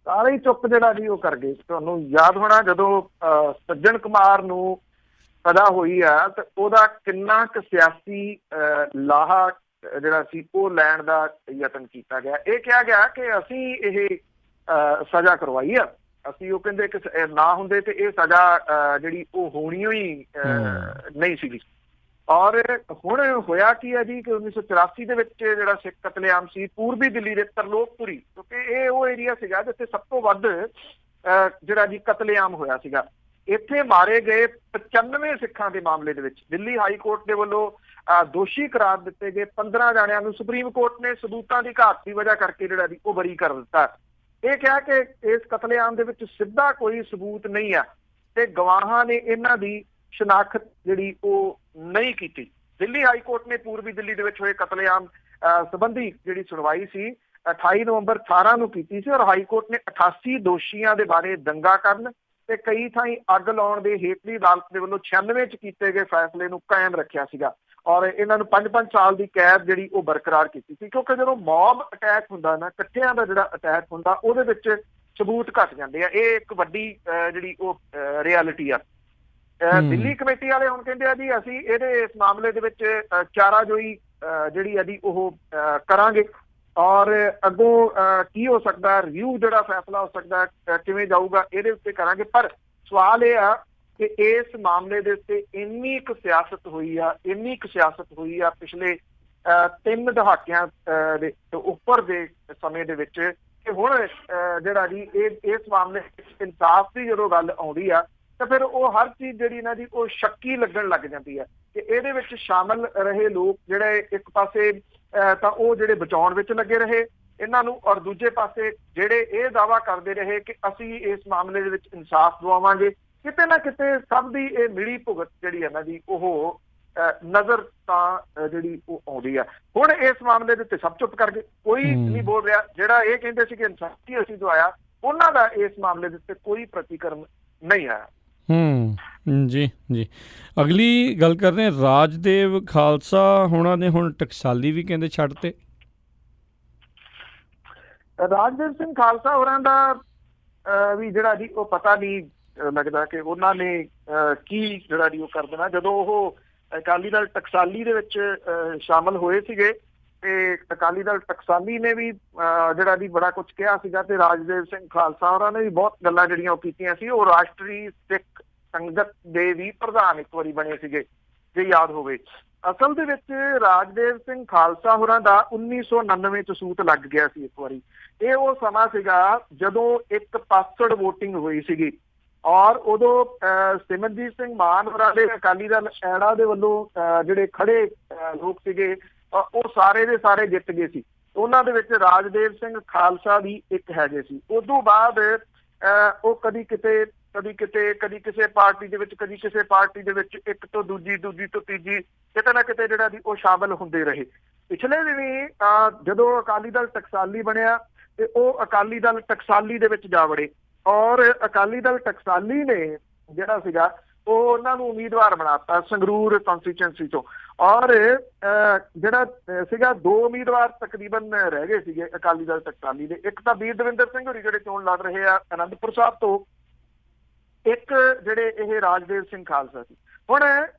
ਸਾਰੇ ਹੀ ਚੁੱਪ ਜਿਹੜਾ ਜੀ ਉਹ ਕਰ ਗਏ। ਤੁਹਾਨੂੰ ਯਾਦ ਹੋਣਾ ਜਦੋਂ ਸੱਜਣ ਕੁਮਾਰ ਨੂੰ ਸਜ਼ਾ ਹੋਈ ਆ ਤੇ ਉਹਦਾ ਕਿੰਨਾ ਕੁ ਸਿਆਸੀ ਲਾਹਾ ਜਿਹੜਾ ਸੀ ਉਹ ਲੈਣ ਦਾ ਯਤਨ ਕੀਤਾ ਗਿਆ। ਇਹ ਕਿਹਾ ਗਿਆ ਕਿ ਅਸੀਂ ਇਹ ਸਜ਼ਾ ਕਰਵਾਈ ਆ, ਅਸੀਂ ਉਹ ਕਹਿੰਦੇ ਕਿ ਨਾ ਹੁੰਦੇ ਤੇ ਇਹ ਸਜ਼ਾ ਜਿਹੜੀ ਉਹ ਹੋਣੀ ਹੋਈ ਨਹੀਂ ਸੀਗੀ। ਔਰ ਹੁਣ ਹੋਇਆ ਕੀ ਹੈ ਜੀ ਕਿ 1984 ਦੇ ਵਿੱਚ ਜਿਹੜਾ ਸਿੱਖ ਕਤਲੇਆਮ ਸੀ ਪੂਰਬੀ ਦਿੱਲੀ ਦੇ ਤਰਲੋਕਪੁਰੀ, ਕਿਉਂਕਿ ਇਹ ਉਹ ਏਰੀਆ ਸੀਗਾ ਜਿੱਥੇ ਸਭ ਤੋਂ ਵੱਧ ਜਿਹੜਾ ਜੀ ਕਤਲੇਆਮ ਹੋਇਆ ਸੀਗਾ। ਇੱਥੇ ਮਾਰੇ ਗਏ 95 ਸਿੱਖਾਂ ਦੇ ਮਾਮਲੇ ਦੇ ਵਿੱਚ ਦਿੱਲੀ ਹਾਈ ਕੋਰਟ ਦੇ ਵੱਲੋਂ ਦੋਸ਼ੀ ਕਰਾਰ ਦਿੱਤੇ ਗਏ 15 ਜਾਣਿਆਂ ਨੂੰ ਸੁਪਰੀਮ ਕੋਰਟ ਨੇ ਸਬੂਤਾਂ ਦੀ ਘਾਟ ਦੀ ਵਜ੍ਹਾ ਕਰਕੇ ਜਿਹੜਾ ਜੀ ਉਹ ਬਰੀ ਕਰ ਦਿੱਤਾ। ਇਹ ਕਿਹਾ ਕਿ ਇਸ ਕਤਲੇਆਮ ਦੇ ਵਿੱਚ ਸਿੱਧਾ ਕੋਈ ਸਬੂਤ ਨਹੀਂ ਆ ਤੇ ਗਵਾਹਾਂ ਨੇ ਇਹਨਾਂ ਦੀ ਸ਼ਨਾਖਤ ਜਿਹੜੀ ਉਹ ਨਹੀਂ ਕੀਤੀ। ਦਿੱਲੀ ਹਾਈ ਕੋਰਟ ਨੇ ਪੂਰਬੀ ਦਿੱਲੀ ਦੇ ਵਿੱਚ ਹੋਏ ਕਤਲੇਆਮ ਸੰਬੰਧੀ ਜਿਹੜੀ ਸੁਣਵਾਈ ਸੀ 28 ਨਵੰਬਰ 18 ਨੂੰ ਕੀਤੀ ਸੀ ਔਰ ਹਾਈ ਕੋਰਟ ਨੇ 88 ਦੋਸ਼ੀਆਂ ਦੇ ਬਾਰੇ ਦੰਗਾ ਕਰਨ ਤੇ ਕਈ ਥਾਈਂ ਅੱਗ ਲਾਉਣ ਦੇ ਹੇਠਲੀ ਅਦਾਲਤ ਦੇ ਵੱਲੋਂ 96 ਚ ਕੀਤੇ ਗਏ ਫੈਸਲੇ ਨੂੰ ਕਾਇਮ ਰੱਖਿਆ ਸੀਗਾ ਔਰ ਇਹਨਾਂ ਨੂੰ 5-5 ਸਾਲ ਦੀ ਕੈਦ ਜਿਹੜੀ ਉਹ ਬਰਕਰਾਰ ਕੀਤੀ ਸੀ। ਕਿਉਂਕਿ ਜਦੋਂ ਮੌਬ ਅਟੈਕ ਹੁੰਦਾ ਨਾ, ਇਕੱਠਿਆਂ ਦਾ ਜਿਹੜਾ ਅਟੈਕ ਹੁੰਦਾ, ਉਹਦੇ ਵਿੱਚ ਸਬੂਤ ਘੱਟ ਜਾਂਦੇ ਆ। ਇਹ ਇੱਕ ਵੱਡੀ ਜਿਹੜੀ ਉਹ ਰਿਐਲਿਟੀ ਆ। ਦਿੱਲੀ ਕਮੇਟੀ ਵਾਲੇ ਹੁਣ ਕਹਿੰਦੇ ਆ ਜੀ ਅਸੀਂ ਇਹਦੇ ਇਸ ਮਾਮਲੇ ਦੇ ਵਿੱਚ ਚਾਰਾਜੋਈ ਜਿਹੜੀ ਆ ਜੀ ਉਹ ਕਰਾਂਗੇ ਔਰ ਅੱਗੋਂ ਕੀ ਹੋ ਸਕਦਾ, ਰਿਵਿਊ ਜਿਹੜਾ ਫੈਸਲਾ ਹੋ ਸਕਦਾ ਕਿਵੇਂ ਜਾਊਗਾ, ਇਹਦੇ ਉੱਤੇ ਕਰਾਂਗੇ। ਪਰ ਸਵਾਲ ਇਹ ਆ ਕਿ ਇਸ ਮਾਮਲੇ ਦੇ ਉੱਤੇ ਇੰਨੀ ਕੁ ਸਿਆਸਤ ਹੋਈ ਆ ਪਿਛਲੇ 3 ਦਹਾਕਿਆਂ ਦੇ ਉੱਪਰ ਦੇ ਸਮੇਂ ਦੇ ਵਿੱਚ ਕਿ ਹੁਣ ਜਿਹੜਾ ਜੀ ਇਸ ਮਾਮਲੇ ਵਿੱਚ ਇਨਸਾਫ ਦੀ ਜਦੋਂ ਗੱਲ ਆਉਂਦੀ ਆ ਤਾਂ ਫਿਰ ਉਹ ਹਰ ਚੀਜ਼ ਜਿਹੜੀ ਇਹਨਾਂ ਦੀ ਉਹ ਸ਼ੱਕੀ ਲੱਗਣ ਲੱਗ ਜਾਂਦੀ ਹੈ ਕਿ ਇਹਦੇ ਵਿੱਚ ਸ਼ਾਮਲ ਰਹੇ ਲੋਕ ਜਿਹੜੇ ਇੱਕ ਪਾਸੇ ਤਾਂ ਉਹ ਜਿਹੜੇ ਬਚਾਉਣ ਵਿੱਚ ਲੱਗੇ ਰਹੇ ਇਹਨਾਂ ਨੂੰ, ਔਰ ਦੂਜੇ ਪਾਸੇ ਜਿਹੜੇ ਇਹ ਦਾਅਵਾ ਕਰਦੇ ਰਹੇ ਕਿ ਅਸੀਂ ਇਸ ਮਾਮਲੇ ਦੇ ਵਿੱਚ ਇਨਸਾਫ ਦਿਵਾਵਾਂਗੇ। ਕਿਤੇ ਨਾ ਕਿਤੇ ਸਭ ਦੀ ਇਹ ਮਿਲੀ ਭੁਗਤ ਜਿਹੜੀ ਇਹਨਾਂ ਦੀ ਉਹ ਨਜ਼ਰ ਤਾਂ ਜਿਹੜੀ ਉਹ ਆਉਂਦੀ ਆ। ਹੁਣ ਇਸ ਮਾਮਲੇ ਦੇ ਉੱਤੇ ਸਭ ਚੁੱਪ ਕਰ ਗਏ, ਕੋਈ ਨਹੀਂ ਬੋਲ ਰਿਹਾ। ਜਿਹੜਾ ਇਹ ਕਹਿੰਦੇ ਸੀ ਕਿ ਇਨਸਾਫ ਹੀ ਅਸੀਂ ਦਵਾਇਆ, ਉਹਨਾਂ ਦਾ ਇਸ ਮਾਮਲੇ ਦੇ ਉੱਤੇ ਕੋਈ ਪ੍ਰਤੀਕਰਮ ਨਹੀਂ ਆਇਆ। ਜੀ ਜੀ, ਅਗਲੀ ਗੱਲ ਕਰਦੇ ਹਾਂ। ਰਾਜਦੇਵ ਖਾਲਸਾ ਹੋਣਾ ਨੇ ਹੁਣ ਟਕਸਾਲੀ ਵੀ ਕਹਿੰਦੇ ਛੱਡ ਤੇ। ਰਾਜਦੇਵ ਸਿੰਘ ਖਾਲਸਾ ਹੋਰਾਂ ਦਾ ਵੀ ਜਿਹੜਾ ਜੀ ਉਹ ਪਤਾ ਨਹੀਂ ਲੱਗਦਾ ਕਿ ਉਹਨਾਂ ਨੇ ਕੀ ਜਿਹੜਾ ਜੀ ਉਹ ਕਰ ਦੇਣਾ। ਜਦੋਂ ਉਹ ਅਕਾਲੀ ਦਲ ਟਕਸਾਲੀ ਦੇ ਵਿੱਚ ਸ਼ਾਮਲ ਹੋਏ ਸੀਗੇ ਤੇ ਅਕਾਲੀ ਦਲ ਟਕਸਾਲੀ ਨੇ ਵੀ ਜਿਹੜਾ ਜੀ ਬੜਾ ਕੁਝ ਕਿਹਾ ਸੀਗਾ ਤੇ ਰਾਜਦੇਵ ਸਿੰਘ ਖਾਲਸਾ ਹੋਰਾਂ ਨੇ ਵੀ ਬਹੁਤ ਗੱਲਾਂ ਜਿਹੜੀਆਂ ਉਹ ਕੀਤੀਆਂ ਸੀ। ਉਹ ਰਾਸ਼ਟਰੀ ਸਿੱਖ ਸੰਗਤ ਦੇ ਵੀ ਪ੍ਰਧਾਨ ਇੱਕ ਵਾਰੀ ਬਣੇ ਸੀਗੇ, ਜੇ ਯਾਦ ਹੋਵੇ। ਅਸਲ ਦੇ ਵਿੱਚ ਰਾਜਦੇਵ ਸਿੰਘ ਖਾਲਸਾ ਹੋਰਾਂ ਦਾ 1999 ਚ ਸੂਤ ਲੱਗ ਗਿਆ ਸੀ ਇੱਕ ਵਾਰੀ। ਇਹ ਉਹ ਸਮਾਂ ਸੀਗਾ ਜਦੋਂ ਇੱਕ ਪਾਸੜ ਵੋਟਿੰਗ ਹੋਈ ਸੀਗੀ ਔਰ ਉਦੋਂ ਸਿਮਰਨਜੀਤ ਸਿੰਘ ਮਾਨ ਹੋਰਾਂ ਦੇ ਅਕਾਲੀ ਦਲ ਐੜਾ ਦੇ ਵੱਲੋਂ ਜਿਹੜੇ ਖੜੇ ਲੋਕ ਸੀਗੇ ਉਹ ਸਾਰੇ ਦੇ ਸਾਰੇ ਜਿੱਤ ਗਏ ਸੀ। ਉਹਨਾਂ ਦੇ ਵਿੱਚ ਰਾਜਦੇਵ ਸਿੰਘ ਖਾਲਸਾ ਵੀ ਇੱਕ ਹੈਗੇ ਸੀ। ਉਦੋਂ ਬਾਅਦ ਉਹ ਕਦੀ ਕਿਸੇ ਪਾਰਟੀ ਦੇ ਵਿੱਚ, ਕਦੀ ਕਿਸੇ ਪਾਰਟੀ ਦੇ ਵਿੱਚ, ਇੱਕ ਤੋਂ ਦੂਜੀ ਤੋਂ ਤੀਜੀ, ਕਿਤੇ ਨਾ ਕਿਤੇ ਜਿਹੜਾ ਵੀ ਉਹ ਸ਼ਾਮਲ ਹੁੰਦੇ ਰਹੇ। ਪਿਛਲੇ ਦਿਨੀ ਜਦੋਂ ਅਕਾਲੀ ਦਲ ਟਕਸਾਲੀ ਬਣਿਆ ਤੇ ਉਹ ਅਕਾਲੀ ਦਲ ਟਕਸਾਲੀ ਦੇ ਵਿੱਚ ਜਾ ਵੜੇ ਔਰ ਅਕਾਲੀ ਦਲ ਟਕਸਾਲੀ ਨੇ ਜਿਹੜਾ ਸੀਗਾ ਉਹ ਉਹਨਾਂ ਨੂੰ ਉਮੀਦਵਾਰ ਬਣਾਤਾ ਸੰਗਰੂਰ ਕੰਸਟੀਚੁਐਂਸੀ ਤੋਂ। ਔਰ ਜਿਹੜਾ ਸੀਗਾ 2 ਉਮੀਦਵਾਰ ਤਕਰੀਬਨ ਰਹਿ ਗਏ ਸੀਗੇ ਅਕਾਲੀ ਦਲ ਟਕਸਾਲੀ ਦੇ। ਇੱਕ ਤਾਂ ਵੀਰ ਦਵਿੰਦਰ ਸਿੰਘ ਹੋਰੀ ਜਿਹੜੇ ਚੋਣ ਲੜ ਰਹੇ ਆ ਅਨੰਦਪੁਰ ਸਾਹਿਬ ਤੋਂ, ਇੱਕ ਜਿਹੜੇ ਇਹ ਰਾਜਦੇਵ ਸਿੰਘ ਖਾਲਸਾ ਸੀ। ਹੁਣ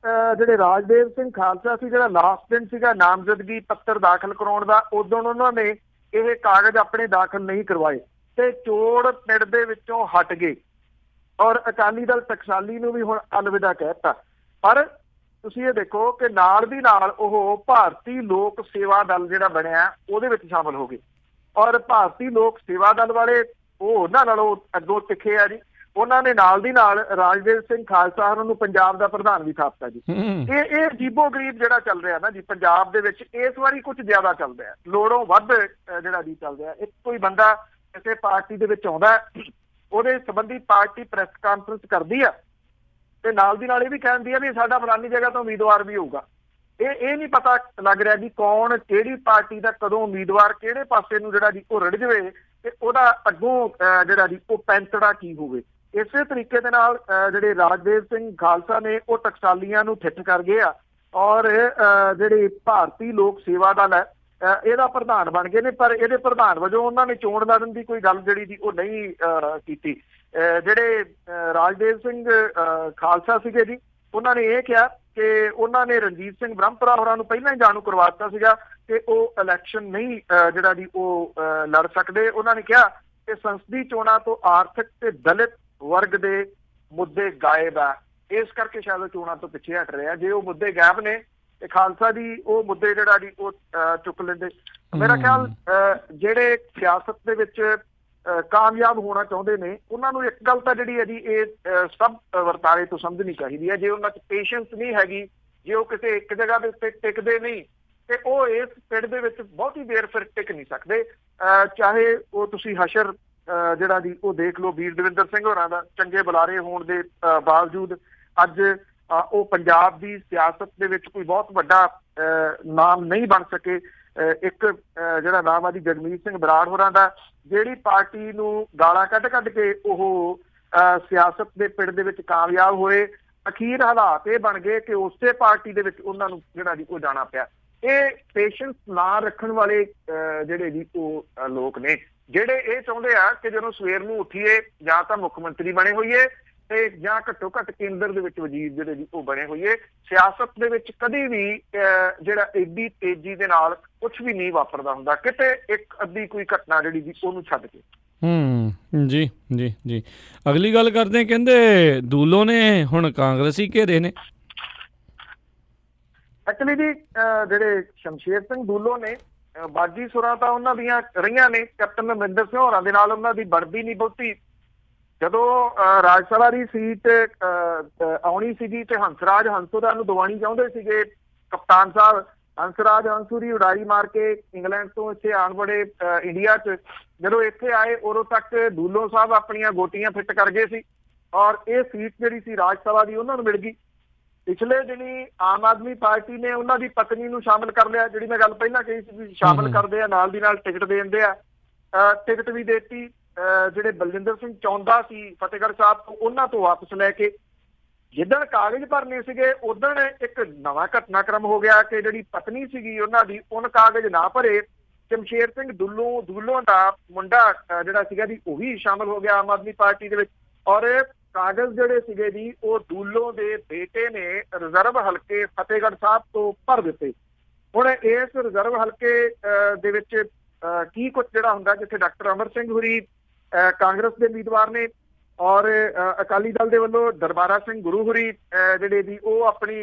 ਜਿਹੜੇ ਰਾਜਦੇਵ ਸਿੰਘ ਖਾਲਸਾ ਸੀ, ਜਿਹੜਾ ਲਾਸਟ ਦਿਨ ਸੀਗਾ ਨਾਮਜ਼ਦਗੀ ਪੱਤਰ ਦਾਖਲ ਕਰਾਉਣ ਦਾ, ਉਦੋਂ ਉਹਨਾਂ ਨੇ ਇਹ ਕਾਗਜ਼ ਆਪਣੇ ਦਾਖਲ ਨਹੀਂ ਕਰਵਾਏ ਤੇ ਚੋੜ ਪਿੰਡ ਦੇ ਵਿੱਚੋਂ ਹਟ ਗਏ ਔਰ ਅਕਾਲੀ ਦਲ ਟਕਸਾਲੀ ਨੂੰ ਵੀ ਹੁਣ ਅਲਵਿਦਾ ਕਹਿ ਦਿੱਤਾ। ਪਰ ਤੁਸੀਂ ਇਹ ਦੇਖੋ ਕਿ ਨਾਲ ਦੀ ਨਾਲ ਉਹ ਭਾਰਤੀ ਲੋਕ ਸੇਵਾ ਦਲ ਜਿਹੜਾ ਬਣਿਆ ਉਹਦੇ ਵਿੱਚ ਸ਼ਾਮਲ ਹੋ ਗਏ ਔਰ ਭਾਰਤੀ ਲੋਕ ਸੇਵਾ ਦਲ ਵਾਲੇ ਉਹ ਉਹਨਾਂ ਨਾਲੋਂ ਅੱਗੋਂ ਤਿੱਖੇ ਆ ਜੀ। ਉਹਨਾਂ ਨੇ ਨਾਲ ਦੀ ਨਾਲ ਰਾਜਦੇਵ ਸਿੰਘ ਖਾਲਸਾ ਹੋਰਾਂ ਨੂੰ ਪੰਜਾਬ ਦਾ ਪ੍ਰਧਾਨ ਵੀ ਥਾਪਤਾ ਜੀ। ਇਹ ਅਜੀਬੋ ਗਰੀਬ ਜਿਹੜਾ ਚੱਲ ਰਿਹਾ ਨਾ ਜੀ ਪੰਜਾਬ ਦੇ ਵਿੱਚ, ਇਸ ਵਾਰੀ ਕੁਝ ਜ਼ਿਆਦਾ ਚੱਲ ਰਿਹਾ, ਲੋੜੋਂ ਵੱਧ ਜਿਹੜਾ ਜੀ ਚੱਲ ਰਿਹਾ। ਇੱਕ ਕੋਈ ਬੰਦਾ ਕਿਸੇ ਪਾਰਟੀ ਦੇ ਵਿੱਚ ਆਉਂਦਾ, ਉਹਦੇ ਸੰਬੰਧੀ ਪਾਰਟੀ ਪ੍ਰੈਸ ਕਾਨਫਰੰਸ ਕਰਦੀ ਆ ਤੇ ਨਾਲ ਦੀ ਨਾਲ ਇਹ ਵੀ ਕਹਿੰਦੀ ਆ ਵੀ ਸਾਡਾ ਫਲਾਨੀ ਜਗ੍ਹਾ ਤੋਂ ਉਮੀਦਵਾਰ ਵੀ ਹੋਊਗਾ। ਇਹ ਨਹੀਂ ਪਤਾ ਲੱਗ ਰਿਹਾ ਜੀ ਕੌਣ ਕਿਹੜੀ ਪਾਰਟੀ ਦਾ ਕਦੋਂ ਉਮੀਦਵਾਰ ਕਿਹੜੇ ਪਾਸੇ ਨੂੰ ਜਿਹੜਾ ਜੀ ਉਹ ਰੜ ਜਾਵੇ ਤੇ ਉਹਦਾ ਅੱਗੋਂ ਜਿਹੜਾ ਜੀ ਉਹ ਪੈਂਤੜਾ ਕੀ ਹੋਵੇ। ਇਸੇ ਤਰੀਕੇ ਦੇ ਨਾਲ ਜਿਹੜੇ ਰਾਜਦੇਵ ਸਿੰਘ ਖਾਲਸਾ ਨੇ ਉਹ ਟਕਸਾਲੀਆਂ ਨੂੰ ਠਿੱਠ ਕਰ ਗਏ ਆ ਔਰ ਜਿਹੜੇ ਭਾਰਤੀ ਲੋਕ ਸੇਵਾ ਦਲ ਹੈ ਇਹਦਾ ਪ੍ਰਧਾਨ ਬਣ ਗਏ ਨੇ। ਪਰ ਇਹਦੇ ਪ੍ਰਧਾਨ ਵਜੋਂ ਉਹਨਾਂ ਨੇ ਚੋਣ ਲੜਨ ਦੀ ਕੋਈ ਗੱਲ ਜਿਹੜੀ ਦੀ ਉਹ ਨਹੀਂ ਕੀਤੀ। ਜਿਹੜੇ ਰਾਜਦੇਵ ਸਿੰਘ ਖਾਲਸਾ ਸੀਗੇ ਜੀ, ਉਹਨਾਂ ਨੇ ਇਹ ਕਿਹਾ ਕਿ ਉਹਨਾਂ ਨੇ ਰਣਜੀਤ ਸਿੰਘ ਬ੍ਰਹਮਪੁਰਾ ਹੋਰਾਂ ਨੂੰ ਪਹਿਲਾਂ ਹੀ ਜਾਣੂ ਕਰਵਾ ਦਿੱਤਾ ਸੀਗਾ ਕਿ ਉਹ ਇਲੈਕਸ਼ਨ ਨਹੀਂ ਜਿਹੜਾ ਜੀ ਉਹ ਲੜ ਸਕਦੇ। ਉਹਨਾਂ ਨੇ ਕਿਹਾ ਕਿ ਸੰਸਦੀ ਚੋਣਾਂ ਤੋਂ ਆਰਥਿਕ ਤੇ ਦਲਿਤ ਵਰਗ ਦੇ ਮੁੱਦੇ ਗਾਇਬ ਆ, ਇਸ ਕਰਕੇ ਸ਼ਾਇਦ ਚੋਣਾਂ ਤੋਂ ਪਿੱਛੇ ਹਟ ਰਿਹਾ। ਜੇ ਉਹ ਮੁੱਦੇ ਗਾਇਬ ਨੇ ਤੇ ਖਾਲਸਾ ਦੀ ਉਹ ਮੁੱਦੇ ਜਿਹੜਾ ਜੀ ਉਹ ਚੁੱਕ ਲੈਂਦੇ। ਮੇਰਾ ਖਿਆਲ ਜਿਹੜੇ ਸਿਆਸਤ ਦੇ ਵਿੱਚ ਕਾਮਯਾਬ ਹੋਣਾ ਚਾਹੁੰਦੇ ਨੇ ਉਹਨਾਂ ਨੂੰ ਇੱਕ ਗੱਲ ਤਾਂ ਜਿਹੜੀ ਹੈ ਜੀ ਇਹ ਸਭ ਵਰਤਾਰੇ ਤੋਂ ਸਮਝਣੀ ਚਾਹੀਦੀ ਹੈ। ਜੇ ਉਹਨਾਂ 'ਚ ਪੇਸ਼ੈਂਸ ਨਹੀਂ ਹੈਗੀ, ਜੇ ਉਹ ਕਿਸੇ ਇੱਕ ਜਗ੍ਹਾ ਦੇ ਉੱਤੇ ਟਿਕਦੇ ਨਹੀਂ ਤੇ ਉਹ ਇਸ ਪਿੰਡ ਦੇ ਵਿੱਚ ਬਹੁਤੀ ਦੇਰ ਫਿਰ ਟਿਕ ਨਹੀਂ ਸਕਦੇ। ਚਾਹੇ ਉਹ ਤੁਸੀਂ ਹਸ਼ਰ ਜਿਹੜਾ ਜੀ ਉਹ ਦੇਖ ਲਓ, ਵੀਰ ਦਵਿੰਦਰ ਸਿੰਘ ਹੋਰਾਂ ਦਾ ਚੰਗੇ ਬੁਲਾਰੇ ਹੋਣ ਦੇ ਬਾਵਜੂਦ ਅੱਜ ਉਹ ਪੰਜਾਬ ਦੀ ਸਿਆਸਤ ਦੇ ਵਿੱਚ ਕੋਈ ਬਹੁਤ ਵੱਡਾ ਨਾਮ ਨਹੀਂ ਬਣ ਸਕੇ। ਇੱਕ ਜਿਹੜਾ ਨਾਮ ਆ ਜੀ ਜਗਮੀਤ ਸਿੰਘ ਬਰਾੜ ਹੋਰਾਂ ਦਾ, ਜਿਹੜੀ ਪਾਰਟੀ ਨੂੰ ਗਾਲਾਂ ਕੱਢ ਕੇ ਉਹ ਸਿਆਸਤ ਦੇ ਪਿੰਡ ਦੇ ਵਿੱਚ ਕਾਮਯਾਬ ਹੋਏ, ਅਖੀਰ ਹਾਲਾਤ ਇਹ ਬਣ ਗਏ ਕਿ ਉਸੇ ਪਾਰਟੀ ਦੇ ਵਿੱਚ ਉਹਨਾਂ ਨੂੰ ਜਿਹੜਾ ਜੀ ਉਹ ਜਾਣਾ ਪਿਆ। ਇਹ ਪੇਸ਼ੈਂਸ ਨਾ ਰੱਖਣ ਵਾਲੇ ਜਿਹੜੇ ਜੀ ਉਹ ਲੋਕ ਨੇ ਜਿਹੜੇ ਇਹ ਚਾਹੁੰਦੇ ਆ ਕਿ ਜਦੋਂ ਸਵੇਰ ਨੂੰ ਉੱਠੀਏ ਜਾਂ ਤਾਂ ਮੁੱਖ ਮੰਤਰੀ ਬਣੇ ਹੋਈਏ ਤੇ ਜਾਂ ਘੱਟੋ ਘੱਟ ਕੇਂਦਰ ਦੇ ਵਿੱਚ ਵਜ਼ੀਰ ਜਿਹੜੇ ਜੀ ਉਹ ਬਣੇ ਹੋਈਏ। ਸਿਆਸਤ ਦੇ ਵਿੱਚ ਕਦੀ ਵੀ ਜਿਹੜਾ ਏਡੀ ਤੇਜ਼ੀ ਦੇ ਨਾਲ ਕੁਛ ਵੀ ਨਹੀਂ ਵਾਪਰਦਾ ਹੁੰਦਾ, ਕਿਤੇ ਇੱਕ ਅੱਧੀ ਕੋਈ ਘਟਨਾ ਜਿਹੜੀ ਜੀ ਉਹਨੂੰ ਛੱਡ ਕੇ। ਜੀ ਜੀ ਜੀ। ਅਗਲੀ ਗੱਲ ਕਰਦੇ, ਕਹਿੰਦੇ ਦੂਲੋਂ ਨੇ ਹੁਣ ਕਾਂਗਰਸੀ ਘੇਰੇ ਨੇ। ਐਕਚੁਅਲੀ ਜੀ ਜਿਹੜੇ ਸ਼ਮਸ਼ੇਰ ਸਿੰਘ ਦੂਲੋਂ ਨੇ, ਬਾਗੀ ਸੁਰਾਂ ਤਾਂ ਉਹਨਾਂ ਦੀਆਂ ਰਹੀਆਂ ਨੇ, ਕੈਪਟਨ ਅਮਰਿੰਦਰ ਸਿੰਘ ਹੋਰਾਂ ਦੇ ਨਾਲ ਉਹਨਾਂ ਦੀ ਬਣਦੀ ਨਹੀਂ ਬਹੁਤੀ। ਜਦੋਂ ਰਾਜ ਸਭਾ ਦੀ ਸੀਟ ਆਉਣੀ ਸੀਗੀ ਤੇ ਹੰਸਰਾਜ ਹੰਸੂਰਾ ਨੂੰ ਦਵਾਉਣੀ ਚਾਹੁੰਦੇ ਸੀਗੇ ਕਪਤਾਨ ਸਾਹਿਬ, ਹੰਸਰਾਜ ਹੰਸੂ ਦੀ ਉਡਾਰੀ ਮਾਰ ਕੇ ਇੰਗਲੈਂਡ ਤੋਂ ਇੱਥੇ ਆਣ ਵੜੇ ਇੰਡੀਆ 'ਚ। ਜਦੋਂ ਇੱਥੇ ਆਏ ਉਦੋਂ ਤੱਕ ਦੂਲੋਂ ਸਾਹਿਬ ਆਪਣੀਆਂ ਗੋਟੀਆਂ ਫਿੱਟ ਕਰ ਗਏ ਸੀ ਔਰ ਇਹ ਸੀਟ ਜਿਹੜੀ ਸੀ ਰਾਜ ਸਭਾ ਦੀ ਉਹਨਾਂ ਨੂੰ ਮਿਲ ਗਈ। ਪਿਛਲੇ ਦਿਨੀ ਆਮ ਆਦਮੀ ਪਾਰਟੀ ਨੇ ਉਹਨਾਂ ਦੀ ਪਤਨੀ ਨੂੰ ਸ਼ਾਮਿਲ ਕਰ ਲਿਆ, ਜਿਹੜੀ ਮੈਂ ਗੱਲ ਪਹਿਲਾਂ ਕਹੀ ਸੀ ਵੀ ਸ਼ਾਮਿਲ ਕਰਦੇ ਆ, ਨਾਲ ਦੀ ਨਾਲ ਟਿਕਟ ਦੇ ਦਿੰਦੇ ਆ। ਟਿਕਟ ਵੀ ਦੇਤੀ ਜਿਹੜੇ ਬਲਜਿੰਦਰ ਸਿੰਘ ਚੌਂਦਾ ਸੀ ਫਤਿਹਗੜ੍ਹ ਸਾਹਿਬ ਤੋਂ, ਉਹਨਾਂ ਤੋਂ ਵਾਪਸ ਲੈ ਕੇ। ਜਿੱਦਣ ਕਾਗਜ਼ ਭਰਨੇ ਸੀਗੇ ਉਦਣ ਇੱਕ ਨਵਾਂ ਘਟਨਾਕ੍ਰਮ ਹੋ ਗਿਆ ਕਿ ਜਿਹੜੀ ਪਤਨੀ ਸੀਗੀ ਉਹਨਾਂ ਦੀ, ਉਹਨ ਕਾਗਜ਼ ਨਾ ਭਰੇ। ਸ਼ਮਸ਼ੇਰ ਸਿੰਘ ਦੂਲੋਂ ਦਾ ਮੁੰਡਾ ਜਿਹੜਾ ਸੀਗਾ ਜੀ ਉਹ ਵੀ ਸ਼ਾਮਿਲ ਹੋ ਗਿਆ ਆਮ ਆਦਮੀ ਪਾਰਟੀ ਦੇ ਵਿੱਚ। ਔਰ ਕਾਗਜ਼ ਜਿਹੜੇ ਸੀਗੇ ਜੀ ਉਹ ਦੂਲੋਂ ਦੇ ਬੇਟੇ ਨੇ ਰਿਜ਼ਰਵ ਹਲਕੇ ਫਤਿਹਗੜ੍ਹ ਸਾਹਿਬ ਤੋਂ ਭਰ ਦਿੱਤੇ। ਹੁਣ ਇਸ ਰਿਜ਼ਰਵ ਹਲਕੇ ਦੇ ਵਿੱਚ ਕੀ ਕੁਝ ਜਿਹੜਾ ਹੁੰਦਾ, ਜਿੱਥੇ ਡਾਕਟਰ ਅਮਰ ਸਿੰਘ ਹੁਰੀ ਕਾਂਗਰਸ ਦੇ ਉਮੀਦਵਾਰ ਨੇ ਔਰ ਅਕਾਲੀ ਦਲ ਦੇ ਵੱਲੋਂ ਦਰਬਾਰਾ ਸਿੰਘ ਗੁਰੂ ਹੁਰੀ ਜਿਹੜੇ ਜੀ ਉਹ ਆਪਣੀ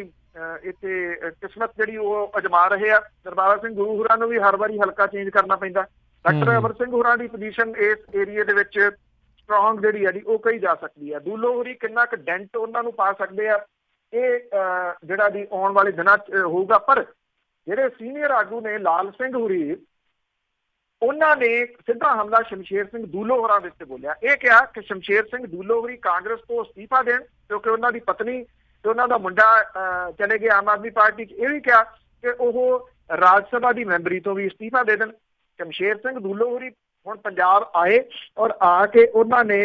ਇੱਥੇ ਕਿਸਮਤ ਜਿਹੜੀ ਉਹ ਅਜਮਾ ਰਹੇ ਆ। ਦਰਬਾਰਾ ਸਿੰਘ ਗੁਰੂ ਹੁਰਾਂ ਨੂੰ ਵੀ ਹਰ ਵਾਰੀ ਹਲਕਾ ਚੇਂਜ ਕਰਨਾ ਪੈਂਦਾ। ਡਾਕਟਰ ਅਮਰ ਸਿੰਘ ਹੁਰਾਂ ਦੀ ਪੋਜੀਸ਼ਨ ਇਸ ਏਰੀਏ ਦੇ ਵਿੱਚ ਸਟਰੋਂਗ ਜਿਹੜੀ ਹੈ ਜੀ ਉਹ ਕਹੀ ਜਾ ਸਕਦੀ ਹੈ। ਦੂਲੋਂ ਹੁਰੀ ਕਿੰਨਾ ਕੁ ਡੈਂਟ ਉਹਨਾਂ ਨੂੰ ਪਾ ਸਕਦੇ ਆ, ਇਹ ਜਿਹੜਾ ਜੀ ਆਉਣ ਵਾਲੇ ਦਿਨਾਂ 'ਚ ਹੋਊਗਾ। ਪਰ ਜਿਹੜੇ ਸੀਨੀਅਰ ਆਗੂ ਨੇ ਲਾਲ ਸਿੰਘ ਹੁਰੀ, ਉਹਨਾਂ ਨੇ ਸਿੱਧਾ ਹਮਲਾ ਸ਼ਮਸ਼ੇਰ ਸਿੰਘ ਦੂਲੋਂ ਹੋਰਾਂ ਦੇ ਉੱਤੇ ਬੋਲਿਆ। ਇਹ ਕਿਹਾ ਕਿ ਸ਼ਮਸ਼ੇਰ ਸਿੰਘ ਦੂਲੋਂ ਹੋਰੀ ਕਾਂਗਰਸ ਤੋਂ ਅਸਤੀਫਾ ਦੇਣ, ਕਿਉਂਕਿ ਉਹਨਾਂ ਦੀ ਪਤਨੀ ਤੇ ਉਹਨਾਂ ਦਾ ਮੁੰਡਾ ਚਲੇ ਗਏ ਆਮ ਆਦਮੀ ਪਾਰਟੀ 'ਚ। ਇਹ ਵੀ ਕਿਹਾ ਕਿ ਉਹ ਰਾਜ ਸਭਾ ਦੀ ਮੈਂਬਰੀ ਤੋਂ ਵੀ ਅਸਤੀਫਾ ਦੇ ਦੇਣ। ਸ਼ਮਸ਼ੇਰ ਸਿੰਘ ਦੂਲੋਂ ਹੋਰੀ ਹੁਣ ਪੰਜਾਬ ਆਏ ਔਰ ਆ ਕੇ ਉਹਨਾਂ ਨੇ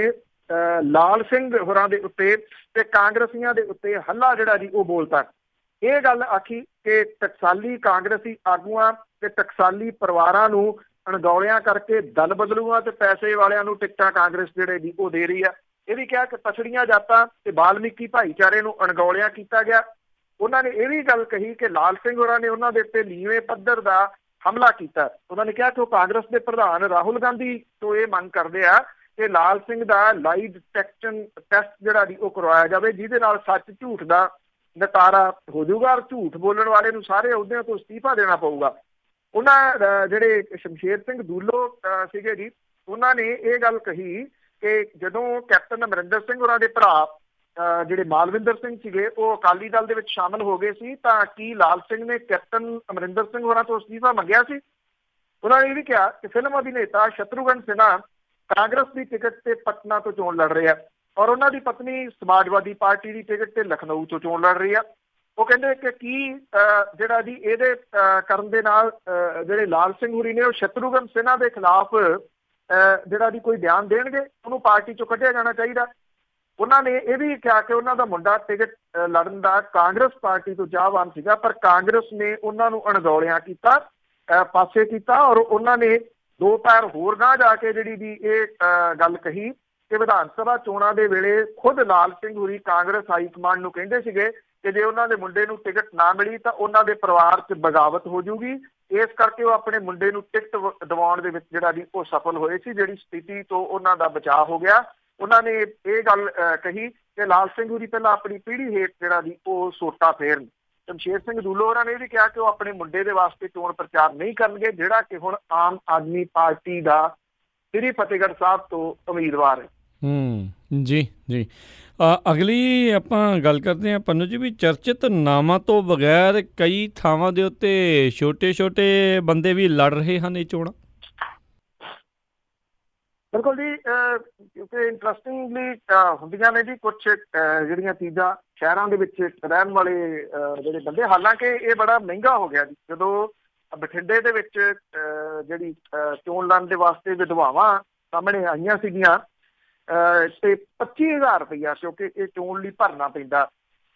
ਲਾਲ ਸਿੰਘ ਹੋਰਾਂ ਦੇ ਉੱਤੇ ਤੇ ਕਾਂਗਰਸੀਆਂ ਦੇ ਉੱਤੇ ਹੱਲਾ ਜਿਹੜਾ ਜੀ ਉਹ ਬੋਲਤਾ। ਇਹ ਗੱਲ ਆਖੀ ਕਿ ਟਕਸਾਲੀ ਕਾਂਗਰਸੀ ਆਗੂਆਂ ਤੇ ਟਕਸਾਲੀ ਪਰਿਵਾਰਾਂ ਨੂੰ ਅਣਗੌਲਿਆਂ ਕਰਕੇ ਦਲ ਬਦਲੂਆਂ ਤੇ ਪੈਸੇ ਵਾਲਿਆਂ ਨੂੰ ਟਿਕਟਾਂ ਕਾਂਗਰਸ ਜਿਹੜੇ ਜੀ ਉਹ ਦੇ ਰਹੀ ਆ। ਇਹ ਵੀ ਕਿਹਾ ਕਿ ਪਛੜੀਆਂ ਜਾਤਾਂ ਤੇ ਵਾਲਮੀਕੀ ਭਾਈਚਾਰੇ ਨੂੰ ਅਣਗੌਲਿਆਂ ਕੀਤਾ ਗਿਆ। ਉਹਨਾਂ ਨੇ ਇਹ ਵੀ ਗੱਲ ਕਹੀ ਕਿ ਲਾਲ ਸਿੰਘ ਹੋਰਾਂ ਨੇ ਉਹਨਾਂ ਦੇ ਉੱਤੇ ਨੀਵੇਂ ਪੱਧਰ ਦਾ ਹਮਲਾ ਕੀਤਾ। ਉਹਨਾਂ ਨੇ ਕਿਹਾ ਕਿ ਉਹ ਕਾਂਗਰਸ ਦੇ ਪ੍ਰਧਾਨ ਰਾਹੁਲ ਗਾਂਧੀ ਤੋਂ ਇਹ ਮੰਗ ਕਰਦੇ ਆ ਕਿ ਲਾਲ ਸਿੰਘ ਦਾ ਲਾਈ ਡਿਟੈਕਸ਼ਨ ਟੈਸਟ ਜਿਹੜਾ ਜੀ ਉਹ ਕਰਵਾਇਆ ਜਾਵੇ, ਜਿਹਦੇ ਨਾਲ ਸੱਚ ਝੂਠ ਦਾ ਨਿਤਾਰਾ ਹੋ ਜਾਊਗਾ ਔਰ ਝੂਠ ਬੋਲਣ ਵਾਲੇ ਨੂੰ ਸਾਰੇ ਅਹੁਦਿਆਂ ਤੋਂ ਅਸਤੀਫਾ ਦੇਣਾ ਪਊਗਾ। ਉਹਨਾਂ ਜਿਹੜੇ ਸ਼ਮਸ਼ੇਰ ਸਿੰਘ ਦੂਲੋਂ ਸੀਗੇ ਜੀ, ਉਹਨਾਂ ਨੇ ਇਹ ਗੱਲ ਕਹੀ ਕਿ ਜਦੋਂ ਕੈਪਟਨ ਅਮਰਿੰਦਰ ਸਿੰਘ ਹੋਰਾਂ ਦੇ ਭਰਾ ਜਿਹੜੇ ਮਾਲਵਿੰਦਰ ਸਿੰਘ ਸੀਗੇ ਉਹ ਅਕਾਲੀ ਦਲ ਦੇ ਵਿੱਚ ਸ਼ਾਮਿਲ ਹੋ ਗਏ ਸੀ, ਤਾਂ ਕੀ ਲਾਲ ਸਿੰਘ ਨੇ ਕੈਪਟਨ ਅਮਰਿੰਦਰ ਸਿੰਘ ਹੋਰਾਂ ਤੋਂ ਅਸਤੀਫਾ ਮੰਗਿਆ ਸੀ? ਉਹਨਾਂ ਨੇ ਇਹ ਵੀ ਕਿਹਾ ਕਿ ਫਿਲਮ ਅਭਿਨੇਤਾ ਸ਼ਤਰੂਘਨ ਸਿਨਹਾ ਕਾਂਗਰਸ ਦੀ ਟਿਕਟ ਤੇ ਪਟਨਾ ਤੋਂ ਚੋਣ ਲੜ ਰਹੇ ਆ ਔਰ ਉਹਨਾਂ ਦੀ ਪਤਨੀ ਸਮਾਜਵਾਦੀ ਪਾਰਟੀ ਦੀ ਟਿਕਟ ਤੇ ਲਖਨਊ ਤੋਂ ਚੋਣ ਲੜ ਰਹੀ ਆ। ਉਹ ਕਹਿੰਦੇ ਕਿ ਕੀ ਜਿਹੜਾ ਜੀ ਇਹਦੇ ਕਰਨ ਦੇ ਨਾਲ ਜਿਹੜੇ ਲਾਲ ਸਿੰਘ ਹੁਰੀ ਨੇ ਉਹ ਸ਼ਤਰੂਘਨ ਸਿਨਹਾ ਦੇ ਖਿਲਾਫ ਜਿਹੜਾ ਜੀ ਕੋਈ ਬਿਆਨ ਦੇਣਗੇ, ਉਹਨੂੰ ਪਾਰਟੀ ਚੋਂ ਕੱਢਿਆ ਜਾਣਾ ਚਾਹੀਦਾ। ਉਹਨਾਂ ਨੇ ਇਹ ਵੀ ਕਿਹਾ ਕਿ ਉਹਨਾਂ ਦਾ ਮੁੰਡਾ ਟਿਕਟ ਲੜਨ ਦਾ ਕਾਂਗਰਸ ਪਾਰਟੀ ਤੋਂ ਚਾਹਵਾਨ ਸੀਗਾ, ਪਰ ਕਾਂਗਰਸ ਨੇ ਉਹਨਾਂ ਨੂੰ ਅਣਗੌਲਿਆਂ ਕੀਤਾ, ਪਾਸੇ ਕੀਤਾ ਔਰ ਉਹਨਾਂ ਨੇ ਦੋ ਪੈਰ ਹੋਰ ਗਾਂਹ ਜਾ ਕੇ ਜਿਹੜੀ ਵੀ ਇਹ ਗੱਲ ਕਹੀ ਕਿ ਵਿਧਾਨ ਸਭਾ ਚੋਣਾਂ ਦੇ ਵੇਲੇ ਖੁਦ ਲਾਲ ਸਿੰਘ ਹੁਰੀ ਕਾਂਗਰਸ ਹਾਈ ਕਮਾਂਡ ਨੂੰ ਕਹਿੰਦੇ ਸੀਗੇ ਕਿ ਜੇ ਉਹਨਾਂ ਦੇ ਮੁੰਡੇ ਨੂੰ ਟਿਕਟ ਨਾ ਮਿਲੀ ਤਾਂ ਉਹਨਾਂ ਦੇ ਪਰਿਵਾਰ 'ਚ ਬਗਾਵਤ ਹੋ ਜੂਗੀ। ਇਸ ਕਰਕੇ ਉਹ ਆਪਣੇ ਮੁੰਡੇ ਨੂੰ ਟਿਕਟ ਦਿਵਾਉਣ ਦੇ ਵਿੱਚ ਜਿਹੜਾ ਜੀ ਉਹ ਸਫਲ ਹੋਏ ਸੀ, ਜਿਹੜੀ ਸਥਿਤੀ ਤੋਂ ਉਹਨਾਂ ਦਾ ਬਚਾਅ ਹੋ ਗਿਆ। ਉਹਨਾਂ ਨੇ ਇਹ ਗੱਲ ਕਹੀ ਕਿ ਲਾਲ ਸਿੰਘ ਹੁਰੀ ਪਹਿਲਾਂ ਆਪਣੀ ਪੀੜ੍ਹੀ ਹੇਠ ਜਿਹੜਾ ਜੀ ਉਹ ਸੋਟਾ ਫੇਰਨ। ਸ਼ਮਸ਼ੇਰ ਸਿੰਘ ਦੂਲੋਂ ਹੋਰਾਂ ਨੇ ਇਹ ਵੀ ਕਿਹਾ ਕਿ ਉਹ ਆਪਣੇ ਮੁੰਡੇ ਦੇ ਵਾਸਤੇ ਚੋਣ ਪ੍ਰਚਾਰ ਨਹੀਂ ਕਰਨਗੇ, ਜਿਹੜਾ ਕਿ ਹੁਣ ਆਮ ਆਦਮੀ ਪਾਰਟੀ ਦਾ ਸ੍ਰੀ ਫਤਿਹਗੜ੍ਹ ਸਾਹਿਬ ਤੋਂ ਉਮੀਦਵਾਰ ਹੈ। ਜੀ ਜੀ। ਅਗਲੀ ਆਪਾਂ ਗੱਲ ਕਰਦੇ ਹਾਂ ਪੰਨੂ ਜੀ, ਵੀ ਚਰਚਿਤ ਨਾਮਾਂ ਤੋਂ ਬਗੈਰ ਕਈ ਥਾਵਾਂ ਦੇ ਉੱਤੇ ਛੋਟੇ ਬੰਦੇ ਵੀ ਲੜ ਰਹੇ ਹਨ ਇਹ ਚੋਣਾਂ। ਬਿਲਕੁਲ ਜੀ, ਕਿਉਂਕਿ ਇੰਟਰਸਟਿੰਗਲੀ ਹੁੰਦੀਆਂ ਨੇ ਜੀ ਕੁਛ ਜਿਹੜੀਆਂ ਚੀਜ਼ਾਂ ਸ਼ਹਿਰਾਂ ਦੇ ਵਿੱਚ ਰਹਿਣ ਵਾਲੇ ਜਿਹੜੇ ਬੰਦੇ, ਹਾਲਾਂਕਿ ਇਹ ਬੜਾ ਮਹਿੰਗਾ ਹੋ ਗਿਆ ਜੀ। ਜਦੋਂ ਬਠਿੰਡੇ ਦੇ ਵਿੱਚ ਜਿਹੜੀ ਚੋਣ ਲੜਨ ਦੇ ਵਾਸਤੇ ਵਿਧਵਾਵਾਂ ਸਾਹਮਣੇ ਆਈਆਂ ਸੀਗੀਆਂ ਤੇ 25,000 ਰੁਪਈਆ ਕਿਉਂਕਿ ਇਹ ਚੋਣ ਲਈ ਭਰਨਾ ਪੈਂਦਾ,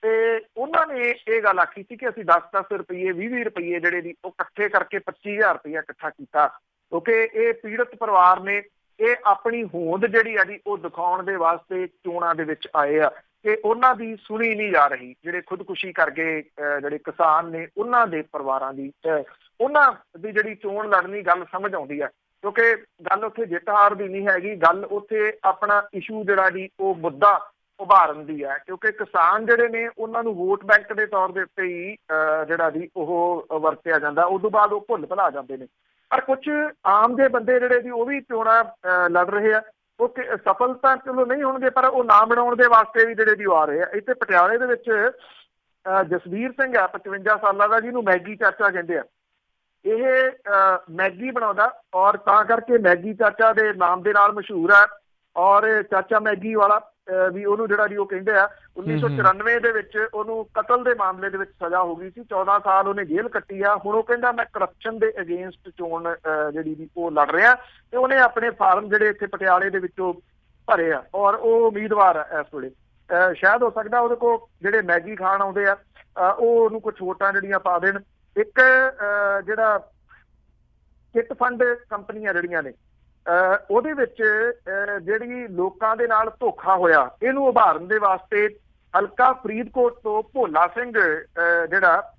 ਤੇ ਉਹਨਾਂ ਨੇ ਇਹ ਗੱਲ ਆਖੀ ਸੀ ਕਿ ਅਸੀਂ 10-10 ਰੁਪਈਏ 20-20 ਰੁਪਈਏ ਜਿਹੜੇ ਦੀ ਉਹ ਇਕੱਠੇ ਕਰਕੇ 25,000 ਰੁਪਈਆ ਇਕੱਠਾ ਕੀਤਾ, ਕਿਉਂਕਿ ਇਹ ਪੀੜਤ ਪਰਿਵਾਰ ਨੇ ਇਹ ਆਪਣੀ ਹੋਂਦ ਜਿਹੜੀ ਆ ਜੀ ਉਹ ਦਿਖਾਉਣ ਦੇ ਵਾਸਤੇ ਚੋਣਾਂ ਦੇ ਵਿੱਚ ਆਏ ਆ ਕਿ ਉਹਨਾਂ ਦੀ ਸੁਣੀ ਨਹੀਂ ਜਾ ਰਹੀ। ਜਿਹੜੇ ਖੁਦਕੁਸ਼ੀ ਕਰ ਗਏ ਜਿਹੜੇ ਕਿਸਾਨ ਨੇ ਉਹਨਾਂ ਦੇ ਪਰਿਵਾਰਾਂ ਦੀ ਉਹਨਾਂ ਦੀ ਜਿਹੜੀ ਚੋਣ ਲੜਨੀ ਗੱਲ ਸਮਝ ਆਉਂਦੀ ਆ, ਕਿਉਂਕਿ ਗੱਲ ਉੱਥੇ ਜਿੱਤ ਹਾਰ ਦੀ ਨਹੀਂ ਹੈਗੀ, ਗੱਲ ਉੱਥੇ ਆਪਣਾ ਇਸ਼ੂ ਜਿਹੜਾ ਜੀ ਉਹ ਮੁੱਦਾ ਉਭਾਰਨ ਦੀ ਹੈ। ਕਿਉਂਕਿ ਕਿਸਾਨ ਜਿਹੜੇ ਨੇ ਉਹਨਾਂ ਨੂੰ ਵੋਟ ਬੈਂਕ ਦੇ ਤੌਰ ਦੇ ਉੱਤੇ ਹੀ ਜਿਹੜਾ ਜੀ ਉਹ ਵਰਤਿਆ ਜਾਂਦਾ, ਉਦੋਂ ਬਾਅਦ ਉਹ ਭੁੱਲ ਭੁਲਾ ਜਾਂਦੇ ਨੇ। ਪਰ ਕੁਝ ਆਮ ਦੇ ਬੰਦੇ ਜਿਹੜੇ ਜੀ ਉਹ ਵੀ ਚੋਣਾਂ ਲੜ ਰਹੇ ਆ, ਉਹ ਸਫਲ ਤਾਂ ਚਲੋ ਨਹੀਂ ਹੋਣਗੇ ਪਰ ਉਹ ਨਾਂ ਬਣਾਉਣ ਦੇ ਵਾਸਤੇ ਵੀ ਜਿਹੜੇ ਜੀ ਉਹ ਆ ਰਹੇ ਆ। ਇੱਥੇ ਪਟਿਆਲੇ ਦੇ ਵਿੱਚ ਜਸਵੀਰ ਸਿੰਘ ਆ 55 ਸਾਲਾਂ ਦਾ, ਜਿਹਨੂੰ ਮੈਗੀ ਚਾਚਾ ਕਹਿੰਦੇ ਆ। ਇਹ ਮੈਗੀ ਬਣਾਉਂਦਾ ਔਰ ਤਾਂ ਕਰਕੇ ਮੈਗੀ ਚਾਚਾ ਦੇ ਨਾਮ ਦੇ ਨਾਲ ਮਸ਼ਹੂਰ ਹੈ। ਔਰ ਚਾਚਾ ਮੈਗੀ ਵਾਲਾ ਵੀ ਉਹਨੂੰ ਜਿਹੜਾ ਜੀ ਉਹ ਕਹਿੰਦੇ ਆ। 1994 ਦੇ ਵਿੱਚ ਉਹਨੂੰ ਕਤਲ ਦੇ ਮਾਮਲੇ ਦੇ ਵਿੱਚ ਸਜ਼ਾ ਹੋ ਗਈ ਸੀ, 14 ਸਾਲ ਉਹਨੇ ਜੇਲ੍ਹ ਕੱਟੀ ਆ। ਹੁਣ ਉਹ ਕਹਿੰਦਾ ਮੈਂ ਕਰਪਸ਼ਨ ਦੇ ਅਗੇਂਸਟ ਚੋਣ ਜਿਹੜੀ ਵੀ ਉਹ ਲੜ ਰਿਹਾ, ਤੇ ਉਹਨੇ ਆਪਣੇ ਫਾਰਮ ਜਿਹੜੇ ਇੱਥੇ ਪਟਿਆਲੇ ਦੇ ਵਿੱਚੋਂ ਭਰੇ ਆ ਔਰ ਉਹ ਉਮੀਦਵਾਰ ਆ ਇਸ ਵੇਲੇ। ਸ਼ਾਇਦ ਹੋ ਸਕਦਾ ਉਹਦੇ ਕੋਲ ਜਿਹੜੇ ਮੈਗੀ ਖਾਣ ਆਉਂਦੇ ਆ ਉਹ ਉਹਨੂੰ ਕੁਛ ਵੋਟਾਂ ਜਿਹੜੀਆਂ ਪਾ ਦੇਣ। ਇੱਕ ਜਿਹੜਾ ਚਿੱਟ ਫੰਡ ਕੰਪਨੀਆਂ ਜਿਹੜੀਆਂ ਨੇ ਉਹਦੇ ਵਿੱਚ ਜਿਹੜੀ ਲੋਕਾਂ ਦੇ ਨਾਲ ਧੋਖਾ ਹੋਇਆ, ਇਹਨੂੰ ਉਭਾਰਨ ਦੇ ਵਾਸਤੇ ਹਲਕਾ ਫਰੀਦਕੋਟ ਤੋਂ ਭੋਲਾ ਸਿੰਘ ਜਿਹੜਾ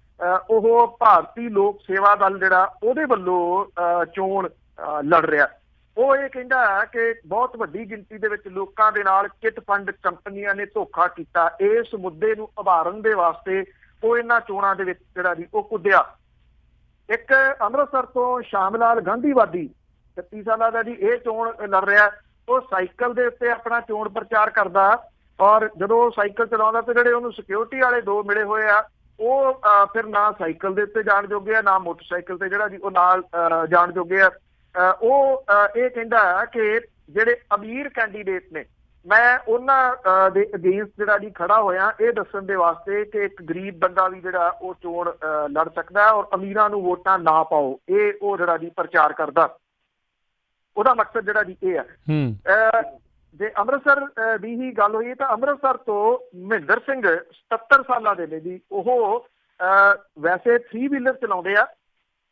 ਉਹ ਭਾਰਤੀ ਲੋਕ ਸੇਵਾ ਦਲ ਜਿਹੜਾ ਉਹਦੇ ਵੱਲੋਂ ਚੋਣ ਲੜ ਰਿਹਾ। ਉਹ ਇਹ ਕਹਿੰਦਾ ਕਿ ਬਹੁਤ ਵੱਡੀ ਗਿਣਤੀ ਦੇ ਵਿੱਚ ਲੋਕਾਂ ਦੇ ਨਾਲ ਚਿੱਟ ਫੰਡ ਕੰਪਨੀਆਂ ਨੇ ਧੋਖਾ ਕੀਤਾ। ਇਸ ਮੁੱਦੇ ਨੂੰ ਉਭਾਰਨ ਦੇ ਵਾਸਤੇ ਉਹ ਇਹਨਾਂ ਚੋਣਾਂ ਦੇ ਵਿੱਚ ਜਿਹੜਾ ਜੀ ਉਹ ਕੁੱਦਿਆ। ਇੱਕ ਅੰਮ੍ਰਿਤਸਰ ਤੋਂ ਸ਼ਾਮ ਲਾਲ ਗਾਂਧੀਵਾਦੀ 36 ਸਾਲਾਂ ਦਾ ਜੀ, ਇਹ ਚੋਣ ਲੜ ਰਿਹਾ। ਉਹ ਸਾਈਕਲ ਦੇ ਉੱਤੇ ਆਪਣਾ ਚੋਣ ਪ੍ਰਚਾਰ ਕਰਦਾ ਔਰ ਜਦੋਂ ਉਹ ਸਾਈਕਲ ਚਲਾਉਂਦਾ ਤੇ ਜਿਹੜੇ ਉਹਨੂੰ ਸਿਕਿਉਰਿਟੀ ਵਾਲੇ ਦੋ ਮਿਲੇ ਹੋਏ ਆ ਉਹ ਫਿਰ ਨਾ ਸਾਈਕਲ ਦੇ ਉੱਤੇ ਜਾਣ ਜੋਗੇ ਆ, ਨਾ ਮੋਟਰਸਾਈਕਲ ਤੇ ਜਿਹੜਾ ਜੀ ਉਹ ਨਾਲ ਜਾਣ ਜੋਗੇ ਆ। ਉਹ ਇਹ ਕਹਿੰਦਾ ਕਿ ਜਿਹੜੇ ਅਮੀਰ ਕੈਂਡੀਡੇਟ ਨੇ ਮੈਂ ਉਹਨਾਂ ਦੇ ਅਗੇਂਸਟ ਜਿਹੜਾ ਜੀ ਖੜਾ ਹੋਇਆ, ਇਹ ਦੱਸਣ ਦੇ ਵਾਸਤੇ ਕਿ ਇੱਕ ਗਰੀਬ ਬੰਦਾ ਵੀ ਜਿਹੜਾ ਉਹ ਚੋਣ ਲੜ ਸਕਦਾ ਔਰ ਅਮੀਰਾਂ ਨੂੰ ਵੋਟਾਂ ਨਾ ਪਾਓ। ਇਹ ਉਹ ਜਿਹੜਾ ਜੀ ਪ੍ਰਚਾਰ ਕਰਦਾ, ਉਹਦਾ ਮਕਸਦ ਜਿਹੜਾ ਜੀ ਇਹ ਹੈ। ਜੇ ਅੰਮ੍ਰਿਤਸਰ ਦੀ ਹੀ ਗੱਲ ਹੋਈ ਤਾਂ ਅੰਮ੍ਰਿਤਸਰ ਤੋਂ ਮਹਿੰਦਰ ਸਿੰਘ 77 ਸਾਲਾਂ ਦੇ ਨੇ ਜੀ। ਉਹ ਵੈਸੇ 3 ਵੀਲਰ ਚਲਾਉਂਦੇ ਆ,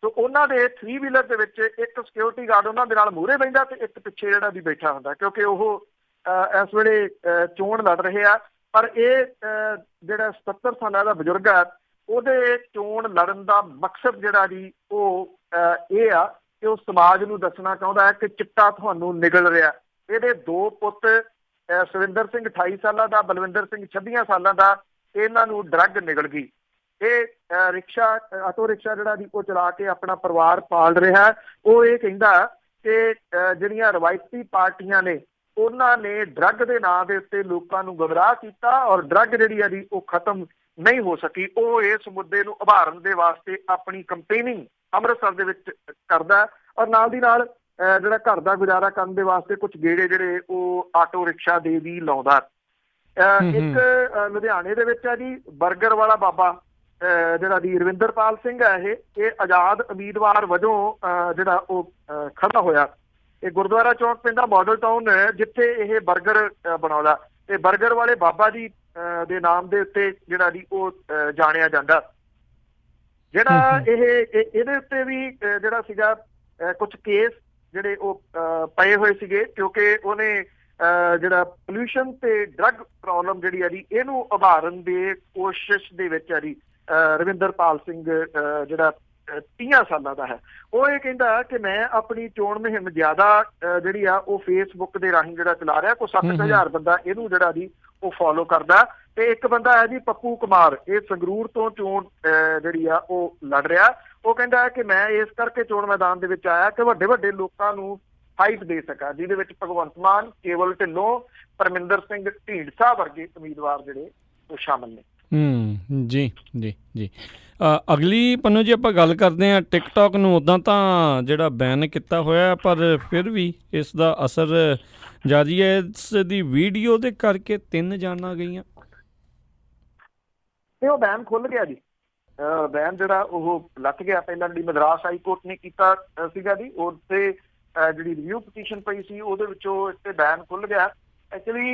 ਤੇ ਉਹਨਾਂ ਦੇ 3 ਵੀਲਰ ਦੇ ਵਿੱਚ ਇੱਕ ਸਿਕਿਉਰਿਟੀ ਗਾਰਡ ਉਹਨਾਂ ਦੇ ਨਾਲ ਮੂਹਰੇ ਬਹਿੰਦਾ ਤੇ ਇੱਕ ਪਿੱਛੇ ਜਿਹੜਾ ਵੀ ਬੈਠਾ ਹੁੰਦਾ, ਕਿਉਂਕਿ ਉਹ ਇਸ ਵੇਲੇ ਚੋਣ ਲੜ ਰਹੇ ਆ। ਪਰ ਇਹ ਜਿਹੜਾ 77 ਸਾਲਾਂ ਦਾ ਬਜ਼ੁਰਗ ਆ, ਉਹਦੇ ਚੋਣ ਲੜਨ ਦਾ ਮਕਸਦ ਜਿਹੜਾ ਜੀ ਉਹ ਇਹ ਆ ਕਿ ਉਹ ਸਮਾਜ ਨੂੰ ਦੱਸਣਾ ਚਾਹੁੰਦਾ ਹੈ ਕਿ ਚਿੱਟਾ ਤੁਹਾਨੂੰ ਨਿਗਲ ਰਿਹਾ। ਇਹਦੇ 2 ਪੁੱਤ ਸੁਰਿੰਦਰ ਸਿੰਘ 28 ਸਾਲਾਂ ਦਾ, ਬਲਵਿੰਦਰ ਸਿੰਘ 26 ਸਾਲਾਂ ਦਾ, ਇਹਨਾਂ ਨੂੰ ਡਰੱਗ ਨਿਗਲ ਗਈ। ਇਹ ਆਟੋ ਰਿਕਸ਼ਾ ਜਿਹੜਾ ਜੀ ਉਹ ਚਲਾ ਕੇ ਆਪਣਾ ਪਰਿਵਾਰ ਪਾਲ ਰਿਹਾ। ਉਹ ਇਹ ਕਹਿੰਦਾ ਕਿ ਜਿਹੜੀਆਂ ਰਵਾਇਤੀ ਪਾਰਟੀਆਂ ਨੇ ਉਹਨਾਂ ਨੇ ਡਰੱਗ ਦੇ ਨਾਂ ਦੇ ਉੱਤੇ ਲੋਕਾਂ ਨੂੰ ਗੁੰਮਰਾਹ ਕੀਤਾ ਔਰ ਡਰੱਗ ਜਿਹੜੀ ਆ ਜੀ ਉਹ ਖਤਮ ਨਹੀਂ ਹੋ ਸਕੀ। ਉਹ ਇਸ ਮੁੱਦੇ ਨੂੰ ਉਭਾਰਨ ਦੇ ਵਾਸਤੇ ਆਪਣੀ ਕੰਪੇਨਿੰਗ ਅੰਮ੍ਰਿਤਸਰ ਦੇ ਵਿੱਚ ਕਰਦਾ ਔਰ ਨਾਲ ਦੀ ਨਾਲ ਜਿਹੜਾ ਘਰ ਦਾ ਗੁਜ਼ਾਰਾ ਕਰਨ ਦੇ ਵਾਸਤੇ ਕੁਝ ਗੇੜੇ ਜਿਹੜੇ ਉਹ ਆਟੋ ਰਿਕਸ਼ਾ ਦੇ ਵੀ ਲਾਉਂਦਾ। ਇੱਕ ਲੁਧਿਆਣੇ ਦੇ ਵਿੱਚ ਆ ਜੀ ਬਰਗਰ ਵਾਲਾ ਬਾਬਾ ਜਿਹੜਾ ਦੀ ਰਵਿੰਦਰਪਾਲ ਸਿੰਘ ਹੈ। ਇਹ ਆਜ਼ਾਦ ਉਮੀਦਵਾਰ ਵਜੋਂ ਜਿਹੜਾ ਉਹ ਖੜਾ ਹੋਇਆ। ਇਹ ਗੁਰਦੁਆਰਾ ਚੌਂਕ ਪੈਂਦਾ ਮਾਡਲ ਟਾਊਨ, ਜਿੱਥੇ ਇਹ ਬਰਗਰ ਬਣਾਉਂਦਾ। ਤੇ ਬਰਗਰ ਵਾਲੇ ਬਾਬਾ ਜੀ ਦੇ ਨਾਮ ਦੇ ਉੱਤੇ ਜਿਹੜਾ ਜੀ ਉਹ ਜਾਣਿਆ ਜਾਂਦਾ। ਜਿਹੜਾ ਇਹਦੇ ਉੱਤੇ ਵੀ ਜਿਹੜਾ ਸੀਗਾ ਕੁਝ ਕੇਸ ਜਿਹੜੇ ਉਹ ਪਏ ਹੋਏ ਸੀਗੇ, ਕਿਉਂਕਿ ਉਹਨੇ ਜਿਹੜਾ ਪੋਲਿਊਸ਼ਨ ਤੇ ਡਰੱਗ ਪ੍ਰੋਬਲਮ ਜਿਹੜੀ ਆ ਜੀ ਇਹਨੂੰ ਉਭਾਰਨ ਦੇ ਕੋਸ਼ਿਸ਼ ਦੇ ਵਿੱਚ ਆ ਜੀ ਰਵਿੰਦਰਪਾਲ ਸਿੰਘ ਜਿਹੜਾ 30 ਸਾਲਾਂ ਦਾ ਹੈ। ਉਹ ਇਹ ਕਹਿੰਦਾ ਕਿ ਮੈਂ ਆਪਣੀ ਚੋਣ ਮੁਹਿੰਮ ਜ਼ਿਆਦਾ ਜਿਹੜੀ ਆ ਉਹ ਫੇਸਬੁੱਕ ਦੇ ਰਾਹੀਂ ਜਿਹੜਾ ਚਲਾ ਰਿਹਾ। ਕੋਈ 7000 ਬੰਦਾ ਇਹਨੂੰ ਜਿਹੜਾ ਜੀ ਉਹ ਫੋਲੋ ਕਰਦਾ। ਤੇ ਇੱਕ ਬੰਦਾ ਹੈ ਜੀ ਪੱਪੂ ਕੁਮਾਰ, ਇਹ ਸੰਗਰੂਰ ਤੋਂ ਚੋਣ ਜਿਹੜੀ ਆ ਉਹ ਲੜ ਰਿਹਾ। ਉਹ ਕਹਿੰਦਾ ਕਿ ਮੈਂ ਇਸ ਕਰਕੇ ਚੋਣ ਮੈਦਾਨ ਦੇ ਵਿੱਚ ਆਇਆ ਕਿ ਵੱਡੇ ਵੱਡੇ ਲੋਕਾਂ ਨੂੰ ਫਾਈਟ ਦੇ ਸਕਾਂ, ਜਿਹਦੇ ਵਿੱਚ ਭਗਵੰਤ ਮਾਨ, ਕੇਵਲ ਢਿੱਲੋਂ, ਪਰਮਿੰਦਰ ਸਿੰਘ ਢੀਂਡਸਾ ਵਰਗੇ ਉਮੀਦਵਾਰ ਜਿਹੜੇ ਉਹ ਸ਼ਾਮਲ ਨੇ। ਜੀ ਜੀ ਜੀ। ਅਗਲੀ ਪੰਨੂ ਜੀ ਆਪਾਂ ਗੱਲ ਕਰਦੇ ਹਾਂ ਟਿਕਟੋਕ ਨੂੰ। ਉੱਦਾਂ ਤਾਂ ਜਿਹੜਾ ਬੈਨ ਕੀਤਾ ਹੋਇਆ ਪਰ ਫਿਰ ਵੀ ਇਸ ਦਾ ਅਸਰ ਜਾਰੀ ਹੈ। ਇਸ ਦੀ ਵੀਡੀਓ ਦੇ ਕਰਕੇ 3 ਜਾਨਾਂ ਗਈਆਂ ਤੇ ਉਹ ਬੈਨ ਖੁੱਲ ਗਿਆ ਜੀ। ਬੈਨ ਜਿਹੜਾ ਉਹ ਲੱਥ ਗਿਆ। ਪਹਿਲਾਂ ਜਿਹੜੀ ਮਦਰਾਸ ਹਾਈ ਕੋਰਟ ਨੇ ਕੀਤਾ ਸੀਗਾ ਜੀ, ਉਹਤੇ ਜਿਹੜੀ ਰਿਵਿਊ ਪਟੀਸ਼ਨ ਪਈ ਸੀ ਉਹਦੇ ਵਿੱਚੋਂ ਇੱਥੇ ਬੈਨ ਖੁੱਲ ਗਿਆ। ਐਕਚੁਅਲੀ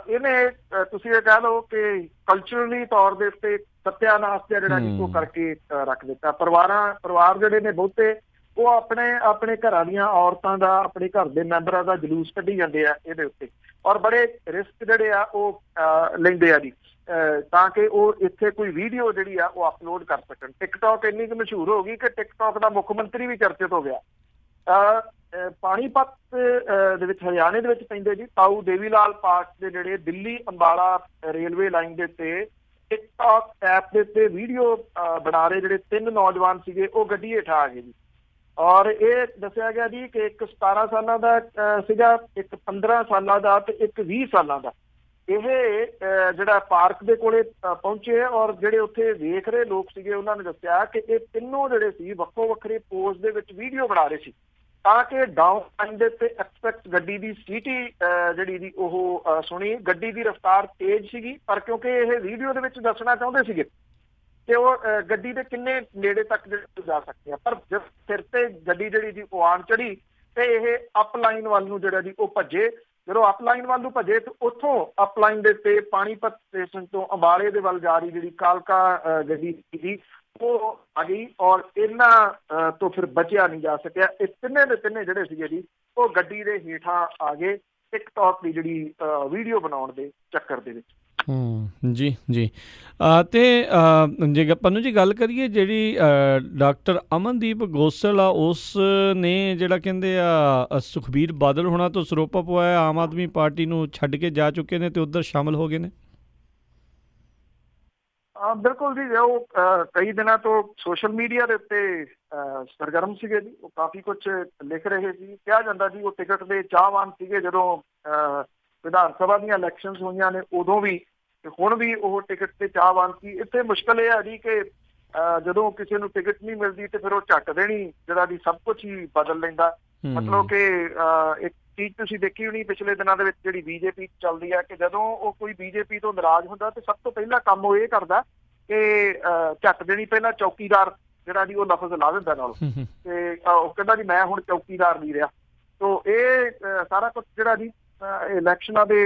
ਇਹਨੇ ਤੁਸੀਂ ਇਹ ਕਹਿ ਲਓ ਕਿ ਕਲਚਰਲੀ ਤੌਰ ਦੇ ਉੱਤੇ ਸੱਤਿਆਨਾਸ਼ ਜਿਹੜਾ ਜੀ ਉਹ ਕਰਕੇ ਰੱਖ ਦਿੱਤਾ। ਪਰਿਵਾਰ ਜਿਹੜੇ ਨੇ ਬਹੁਤੇ ਉਹ ਆਪਣੇ ਘਰਾਂ ਦੀਆਂ ਔਰਤਾਂ ਦਾ, ਆਪਣੇ ਘਰ ਦੇ ਮੈਂਬਰਾਂ ਦਾ ਜਲੂਸ ਕੱਢੀ ਜਾਂਦੇ ਆ ਇਹਦੇ ਉੱਤੇ, ਔਰ ਬੜੇ ਰਿਸਕ ਜਿਹੜੇ ਆ ਉਹ ਲੈਂਦੇ ਆ ਜੀ, ਤਾਂ ਕਿ ਉਹ ਇੱਥੇ ਕੋਈ ਵੀਡੀਓ ਜਿਹੜੀ ਆ ਉਹ ਅਪਲੋਡ ਕਰ ਸਕਣ। ਟਿਕਟੌਕ ਇੰਨੀ ਕੁ ਮਸ਼ਹੂਰ ਹੋ ਗਈ ਕਿ ਟਿਕਟੌਕ ਦਾ ਮੁੱਖ ਮੰਤਰੀ ਵੀ ਚਰਚਿਤ ਹੋ ਗਿਆ। ਪਾਣੀਪਤ ਦੇ ਵਿੱਚ, ਹਰਿਆਣੇ ਦੇ ਵਿੱਚ ਪੈਂਦੇ ਜੀ, ਤਾਊ ਦੇਵੀ ਲਾਲ ਪਾਰਕ ਦੇ ਨੇੜੇ ਦਿੱਲੀ ਅੰਬਾਲਾ ਰੇਲਵੇ ਲਾਈਨ ਦੇ ਉੱਤੇ ਟਿਕਟੌਕ ਐਪ ਦੇ ਉੱਤੇ ਵੀਡੀਓ ਬਣਾ ਰਹੇ ਜਿਹੜੇ 3 ਨੌਜਵਾਨ ਸੀਗੇ, ਉਹ ਗੱਡੀ ਹੇਠਾਂ ਆ ਗਏ ਜੀ। ਔਰ ਇਹ ਦੱਸਿਆ ਗਿਆ ਜੀ ਕਿ ਇੱਕ 17 ਸਾਲਾਂ ਦਾ ਸੀਗਾ, ਇੱਕ 15 ਸਾਲਾਂ ਦਾ ਤੇ ਇੱਕ 20 ਸਾਲਾਂ ਦਾ। ਇਹ ਜਿਹੜਾ ਪਾਰਕ ਦੇ ਕੋਲੇ ਪਹੁੰਚੇ, ਔਰ ਜਿਹੜੇ ਉੱਥੇ ਵੇਖ ਰਹੇ ਲੋਕ ਸੀਗੇ ਉਹਨਾਂ ਨੇ ਦੱਸਿਆ ਕਿ ਇਹ ਤਿੰਨੋਂ ਜਿਹੜੇ ਸੀ ਵੱਖੋ ਵੱਖਰੇ ਪੋਜ਼ ਦੇ ਵਿੱਚ ਵੀਡੀਓ ਬਣਾ ਰਹੇ ਸੀ, ਤਾਂ ਕਿ ਡਾਊਨ ਲਾਈਨ ਦੇ ਉੱਤੇ ਐਕਸਪੈਕਟ ਗੱਡੀ ਦੀ ਸੀਟੀ ਜਿਹੜੀ ਦੀ ਉਹ ਸੁਣੀ। ਗੱਡੀ ਦੀ ਰਫ਼ਤਾਰ ਤੇਜ਼ ਸੀਗੀ, ਪਰ ਕਿਉਂਕਿ ਇਹ ਵੀਡੀਓ ਦੇ ਵਿੱਚ ਦੱਸਣਾ ਚਾਹੁੰਦੇ ਸੀਗੇ ਕਿ ਉਹ ਗੱਡੀ ਦੇ ਕਿੰਨੇ ਨੇੜੇ ਤੱਕ ਜਾ ਸਕਦੇ ਆ, ਪਰ ਜਿਸ ਸਿਰ ਤੇ ਗੱਡੀ ਜਿਹੜੀ ਦੀ ਉਹ ਆਣ ਚੜੀ ਤੇ ਇਹ ਅਪ ਲਾਈਨ ਵੱਲ ਨੂੰ ਜਿਹੜਾ ਜੀ ਉਹ ਭੱਜੇ। ਜਦੋਂ ਅਪ ਲਾਈਨ ਵੱਲ ਨੂੰ ਭੱਜੇ ਤੇ ਉੱਥੋਂ ਅਪ ਲਾਈਨ ਦੇ ਉੱਤੇ ਪਾਣੀਪਤ ਸਟੇਸ਼ਨ ਤੋਂ ਅੰਬਾਲੇ ਦੇ ਵੱਲ ਜਾ ਰਹੀ ਜਿਹੜੀ ਕਾਲਕਾ ਗੱਡੀ ਸੀ ਉਹ ਆ ਗਈ, ਔਰ ਇਹਨਾਂ ਤੋਂ ਫਿਰ ਬਚਿਆ ਨਹੀਂ ਜਾ ਸਕਿਆ। ਇਹ ਤਿੰਨੇ ਦੇ ਤਿੰਨੇ ਜਿਹੜੇ ਸੀਗੇ ਜੀ ਉਹ ਗੱਡੀ ਦੇ ਹੇਠਾਂ ਆ ਗਏ ਟਿਕਟੌਕ ਦੀ ਜਿਹੜੀ ਵੀਡੀਓ ਬਣਾਉਣ ਦੇ ਚੱਕਰ ਦੇ ਵਿੱਚ। ਜੀ ਜੀ। ਤੇ ਜੇ ਪੰਨੂ ਜੀ ਗੱਲ ਕਰੀਏ, ਜਿਹੜੀ ਡਾਕਟਰ ਅਮਨਦੀਪ ਗੋਸਲ ਆ, ਉਸ ਨੇ ਜਿਹੜਾ ਕਹਿੰਦੇ ਆ ਸੁਖਬੀਰ ਬਾਦਲ ਹੋਣਾ ਤੋਂ ਸਰੋਪਾ ਪਵਾਇਆ, ਆਮ ਆਦਮੀ ਪਾਰਟੀ ਨੂੰ ਛੱਡ ਕੇ ਜਾ ਚੁੱਕੇ ਨੇ ਤੇ ਉੱਧਰ ਸ਼ਾਮਲ ਹੋ ਗਏ ਨੇ। ਬਿਲਕੁਲ ਜੀ, ਉਹ ਕਈ ਦਿਨਾਂ ਤੋਂ ਸੋਸ਼ਲ ਮੀਡੀਆ ਦੇ ਉੱਤੇ ਸਰਗਰਮ ਸੀਗੇ ਜੀ, ਉਹ ਕਾਫੀ ਕੁਝ ਲਿਖ ਰਹੇ ਸੀ। ਕਿਹਾ ਜਾਂਦਾ ਜੀ ਉਹ ਟਿਕਟ ਦੇ ਚਾਹਵਾਨ ਸੀਗੇ, ਜਦੋਂ ਵਿਧਾਨ ਸਭਾ ਦੀਆਂ ਇਲੈਕਸ਼ਨਸ ਹੋਈਆਂ ਨੇ ਉਦੋਂ ਵੀ ਤੇ ਹੁਣ ਵੀ ਉਹ ਟਿਕਟ ਤੇ ਚਾਹਵਾਨ ਸੀ। ਇੱਥੇ ਮੁਸ਼ਕਲ ਇਹ ਆ ਜੀ ਕਿ ਜਦੋਂ ਕਿਸੇ ਨੂੰ ਟਿਕਟ ਨਹੀਂ ਮਿਲਦੀ ਤੇ ਫਿਰ ਉਹ ਝੱਟ ਦੇਣੀ ਜਿਹੜਾ ਜੀ ਸਭ ਕੁਝ ਹੀ ਬਦਲ ਲੈਂਦਾ। ਮਤਲਬ ਕਿ ਇੱਕ ਚੀਜ਼ ਤੁਸੀਂ ਦੇਖੀ ਹੋਣੀ ਪਿਛਲੇ ਦਿਨਾਂ ਦੇ ਵਿੱਚ, ਜਿਹੜੀ ਬੀਜੇਪੀ ਚੱਲਦੀ ਹੈ, ਕਿ ਜਦੋਂ ਉਹ ਕੋਈ ਬੀਜੇਪੀ ਤੋਂ ਨਾਰਾਜ਼ ਹੁੰਦਾ ਤੇ ਸਭ ਤੋਂ ਪਹਿਲਾਂ ਕੰਮ ਉਹ ਇਹ ਕਰਦਾ ਕਿ ਝੱਟ ਦੇਣੀ, ਪਹਿਲਾਂ ਚੌਕੀਦਾਰ ਜਿਹੜਾ ਜੀ ਉਹ ਲਫ਼ਜ਼ ਲਾ ਦਿੰਦਾ ਨਾਲ, ਤੇ ਉਹ ਕਹਿੰਦਾ ਜੀ ਮੈਂ ਹੁਣ ਚੌਕੀਦਾਰ ਨਹੀਂ ਰਿਹਾ। ਤੋ ਇਹ ਸਾਰਾ ਕੁਝ ਜਿਹੜਾ ਜੀ ਇਲੈਕਸ਼ਨਾਂ ਦੇ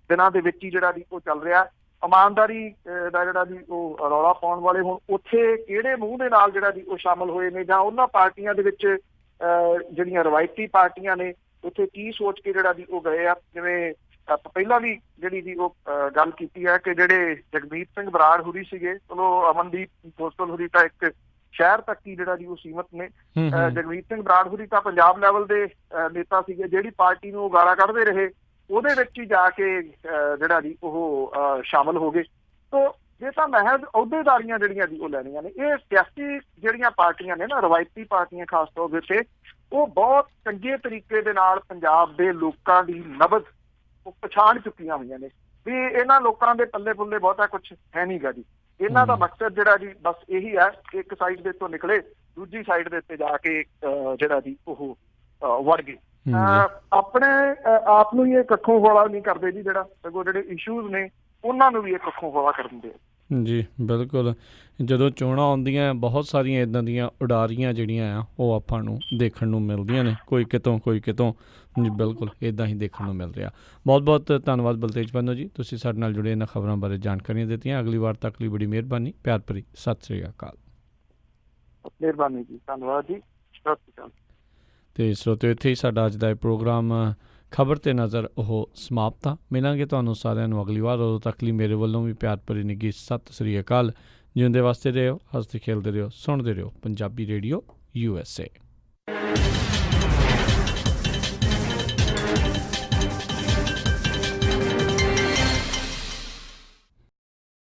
ਦਿਨਾਂ ਦੇ ਵਿੱਚ ਹੀ ਜਿਹੜਾ ਜੀ ਉਹ ਚੱਲ ਰਿਹਾ। ਇਮਾਨਦਾਰੀ ਦਾ ਜਿਹੜਾ ਜੀ ਉਹ ਰੌਲਾ ਪਾਉਣ ਵਾਲੇ ਹੁਣ ਉੱਥੇ ਕਿਹੜੇ ਮੂੰਹ ਦੇ ਨਾਲ ਜਿਹੜਾ ਜੀ ਉਹ ਸ਼ਾਮਲ ਹੋਏ ਨੇ, ਜਾਂ ਉਹਨਾਂ ਪਾਰਟੀਆਂ ਦੇ ਵਿੱਚ ਜਿਹੜੀਆਂ ਰਵਾਇਤੀ ਪਾਰਟੀਆਂ ਨੇ ਉੱਥੇ ਕੀ ਸੋਚ ਕੇ ਜਿਹੜਾ ਜੀ ਉਹ ਗਏ ਆ। ਜਿਵੇਂ ਪਹਿਲਾਂ ਵੀ ਜਿਹੜੀ ਜੀ ਉਹ ਗੱਲ ਕੀਤੀ ਹੈ ਕਿ ਜਿਹੜੇ ਜਗਮੀਤ ਸਿੰਘ ਬਰਾੜ ਹੁਰੀ ਸੀਗੇ, ਚਲੋ ਅਮਨਦੀਪ ਗੋਸਲ ਹੁਰੀ ਤਾਂ ਇੱਕ ਸ਼ਹਿਰ ਤੱਕ ਹੀ ਜਿਹੜਾ ਜੀ ਉਹ ਸੀਮਤ ਨੇ। ਜਗਮੀਤ ਸਿੰਘ ਬਰਾੜ ਹੁਰੀ ਤਾਂ ਪੰਜਾਬ ਲੈਵਲ ਦੇ ਨੇਤਾ ਸੀਗੇ, ਜਿਹੜੀ ਪਾਰਟੀ ਨੂੰ ਗਾਲਾਂ ਕੱਢਦੇ ਰਹੇ ਉਹਦੇ ਵਿੱਚ ਹੀ ਜਾ ਕੇ ਜਿਹੜਾ ਜੀ ਉਹ ਸ਼ਾਮਲ ਹੋ ਗਏ। ਤੋ ਜੇ ਤਾਂ ਮਹਿਜ਼ ਅਹੁਦੇਦਾਰੀਆਂ ਜਿਹੜੀਆਂ ਜੀ ਉਹ ਲੈਣੀਆਂ ਨੇ, ਇਹ ਸਿਆਸੀ ਜਿਹੜੀਆਂ ਪਾਰਟੀਆਂ ਨੇ ਨਾ, ਰਵਾਇਤੀ ਪਾਰਟੀਆਂ ਖਾਸ ਤੌਰ ਦੇ ਉੱਤੇ, ਉਹ ਬਹੁਤ ਚੰਗੇ ਤਰੀਕੇ ਦੇ ਨਾਲ ਪੰਜਾਬ ਦੇ ਲੋਕਾਂ ਦੀ ਨਬਜ਼ ਉਹ ਪਛਾਣ ਚੁੱਕੀਆਂ ਹੋਈਆਂ ਨੇ ਵੀ ਇਹਨਾਂ ਲੋਕਾਂ ਦੇ ਪੱਲੇ ਪੁੱਲੇ ਬਹੁਤਾ ਕੁਝ ਹੈ ਨੀ ਗਾ ਜੀ। ਇਹਨਾਂ ਦਾ ਮਕਸਦ ਜਿਹੜਾ ਜੀ ਬਸ ਇਹੀ ਹੈ, ਇੱਕ ਸਾਈਡ ਦੇ ਤੋਂ ਨਿਕਲੇ ਦੂਜੀ ਸਾਈਡ ਦੇ ਉੱਤੇ ਜਾ ਕੇ ਜਿਹੜਾ ਜੀ ਉਹ ਵੜ ਗਏ। ਆਪਣੇ ਆਪ ਨੂੰ ਹੀ ਇਹ ਕੱਖੋਂ ਹੌਲਾ ਨਹੀਂ ਕਰਦੇ ਜੀ, ਜਿਹੜਾ ਸਗੋਂ ਜਿਹੜੇ ਇਸ਼ੂਜ਼ ਨੇ ਉਹਨਾਂ ਨੂੰ ਵੀ ਇਹ ਕੱਖੋਂ ਹੌਲਾ ਕਰ ਦਿੰਦੇ ਆ। ਜੀ ਬਿਲਕੁਲ, ਜਦੋਂ ਚੋਣਾਂ ਆਉਂਦੀਆਂ ਬਹੁਤ ਸਾਰੀਆਂ ਇੱਦਾਂ ਦੀਆਂ ਉਡਾਰੀਆਂ ਜਿਹੜੀਆਂ ਆ ਉਹ ਆਪਾਂ ਨੂੰ ਦੇਖਣ ਨੂੰ ਮਿਲਦੀਆਂ ਨੇ, ਕੋਈ ਕਿਤੋਂ ਕੋਈ ਕਿਤੋਂ। ਜੀ ਬਿਲਕੁਲ ਇੱਦਾਂ ਹੀ ਦੇਖਣ ਨੂੰ ਮਿਲ ਰਿਹਾ। ਬਹੁਤ ਬਹੁਤ ਧੰਨਵਾਦ ਬਲਤੇਜ ਪੰਨੂ ਜੀ, ਤੁਸੀਂ ਸਾਡੇ ਨਾਲ ਜੁੜੇ ਇਹਨਾਂ ਖਬਰਾਂ ਬਾਰੇ ਜਾਣਕਾਰੀਆਂ ਦਿੱਤੀਆਂ। ਅਗਲੀ ਵਾਰ ਤੱਕ ਲਈ ਬੜੀ ਮਿਹਰਬਾਨੀ, ਪਿਆਰ ਭਰੀ ਸਤਿ ਸ਼੍ਰੀ ਅਕਾਲ। ਮਿਹਰਬਾਨੀ ਜੀ, ਧੰਨਵਾਦ ਜੀ, ਸਤਿ ਸ਼੍ਰੀ ਅਕਾਲ। ਅਤੇ ਸਰੋਤਿਓ, ਇੱਥੇ ਹੀ ਸਾਡਾ ਅੱਜ ਦਾ ਇਹ ਪ੍ਰੋਗਰਾਮ ਖਬਰ 'ਤੇ ਨਜ਼ਰ ਉਹ ਸਮਾਪਤ ਆ। ਮਿਲਾਂਗੇ ਤੁਹਾਨੂੰ ਸਾਰਿਆਂ ਨੂੰ ਅਗਲੀ ਵਾਰ, ਉਦੋਂ ਤੱਕ ਲਈ ਮੇਰੇ ਵੱਲੋਂ ਵੀ ਪਿਆਰ ਭਰੀ ਨਿੱਘੀ ਸਤਿ ਸ਼੍ਰੀ ਅਕਾਲ। ਜਿਉਂਦੇ ਵਾਸਤੇ ਰਹੋ, ਹੱਸਦੇ ਖੇਲਦੇ ਰਹੋ, ਸੁਣਦੇ ਰਹੋ ਪੰਜਾਬੀ ਰੇਡੀਓ USA।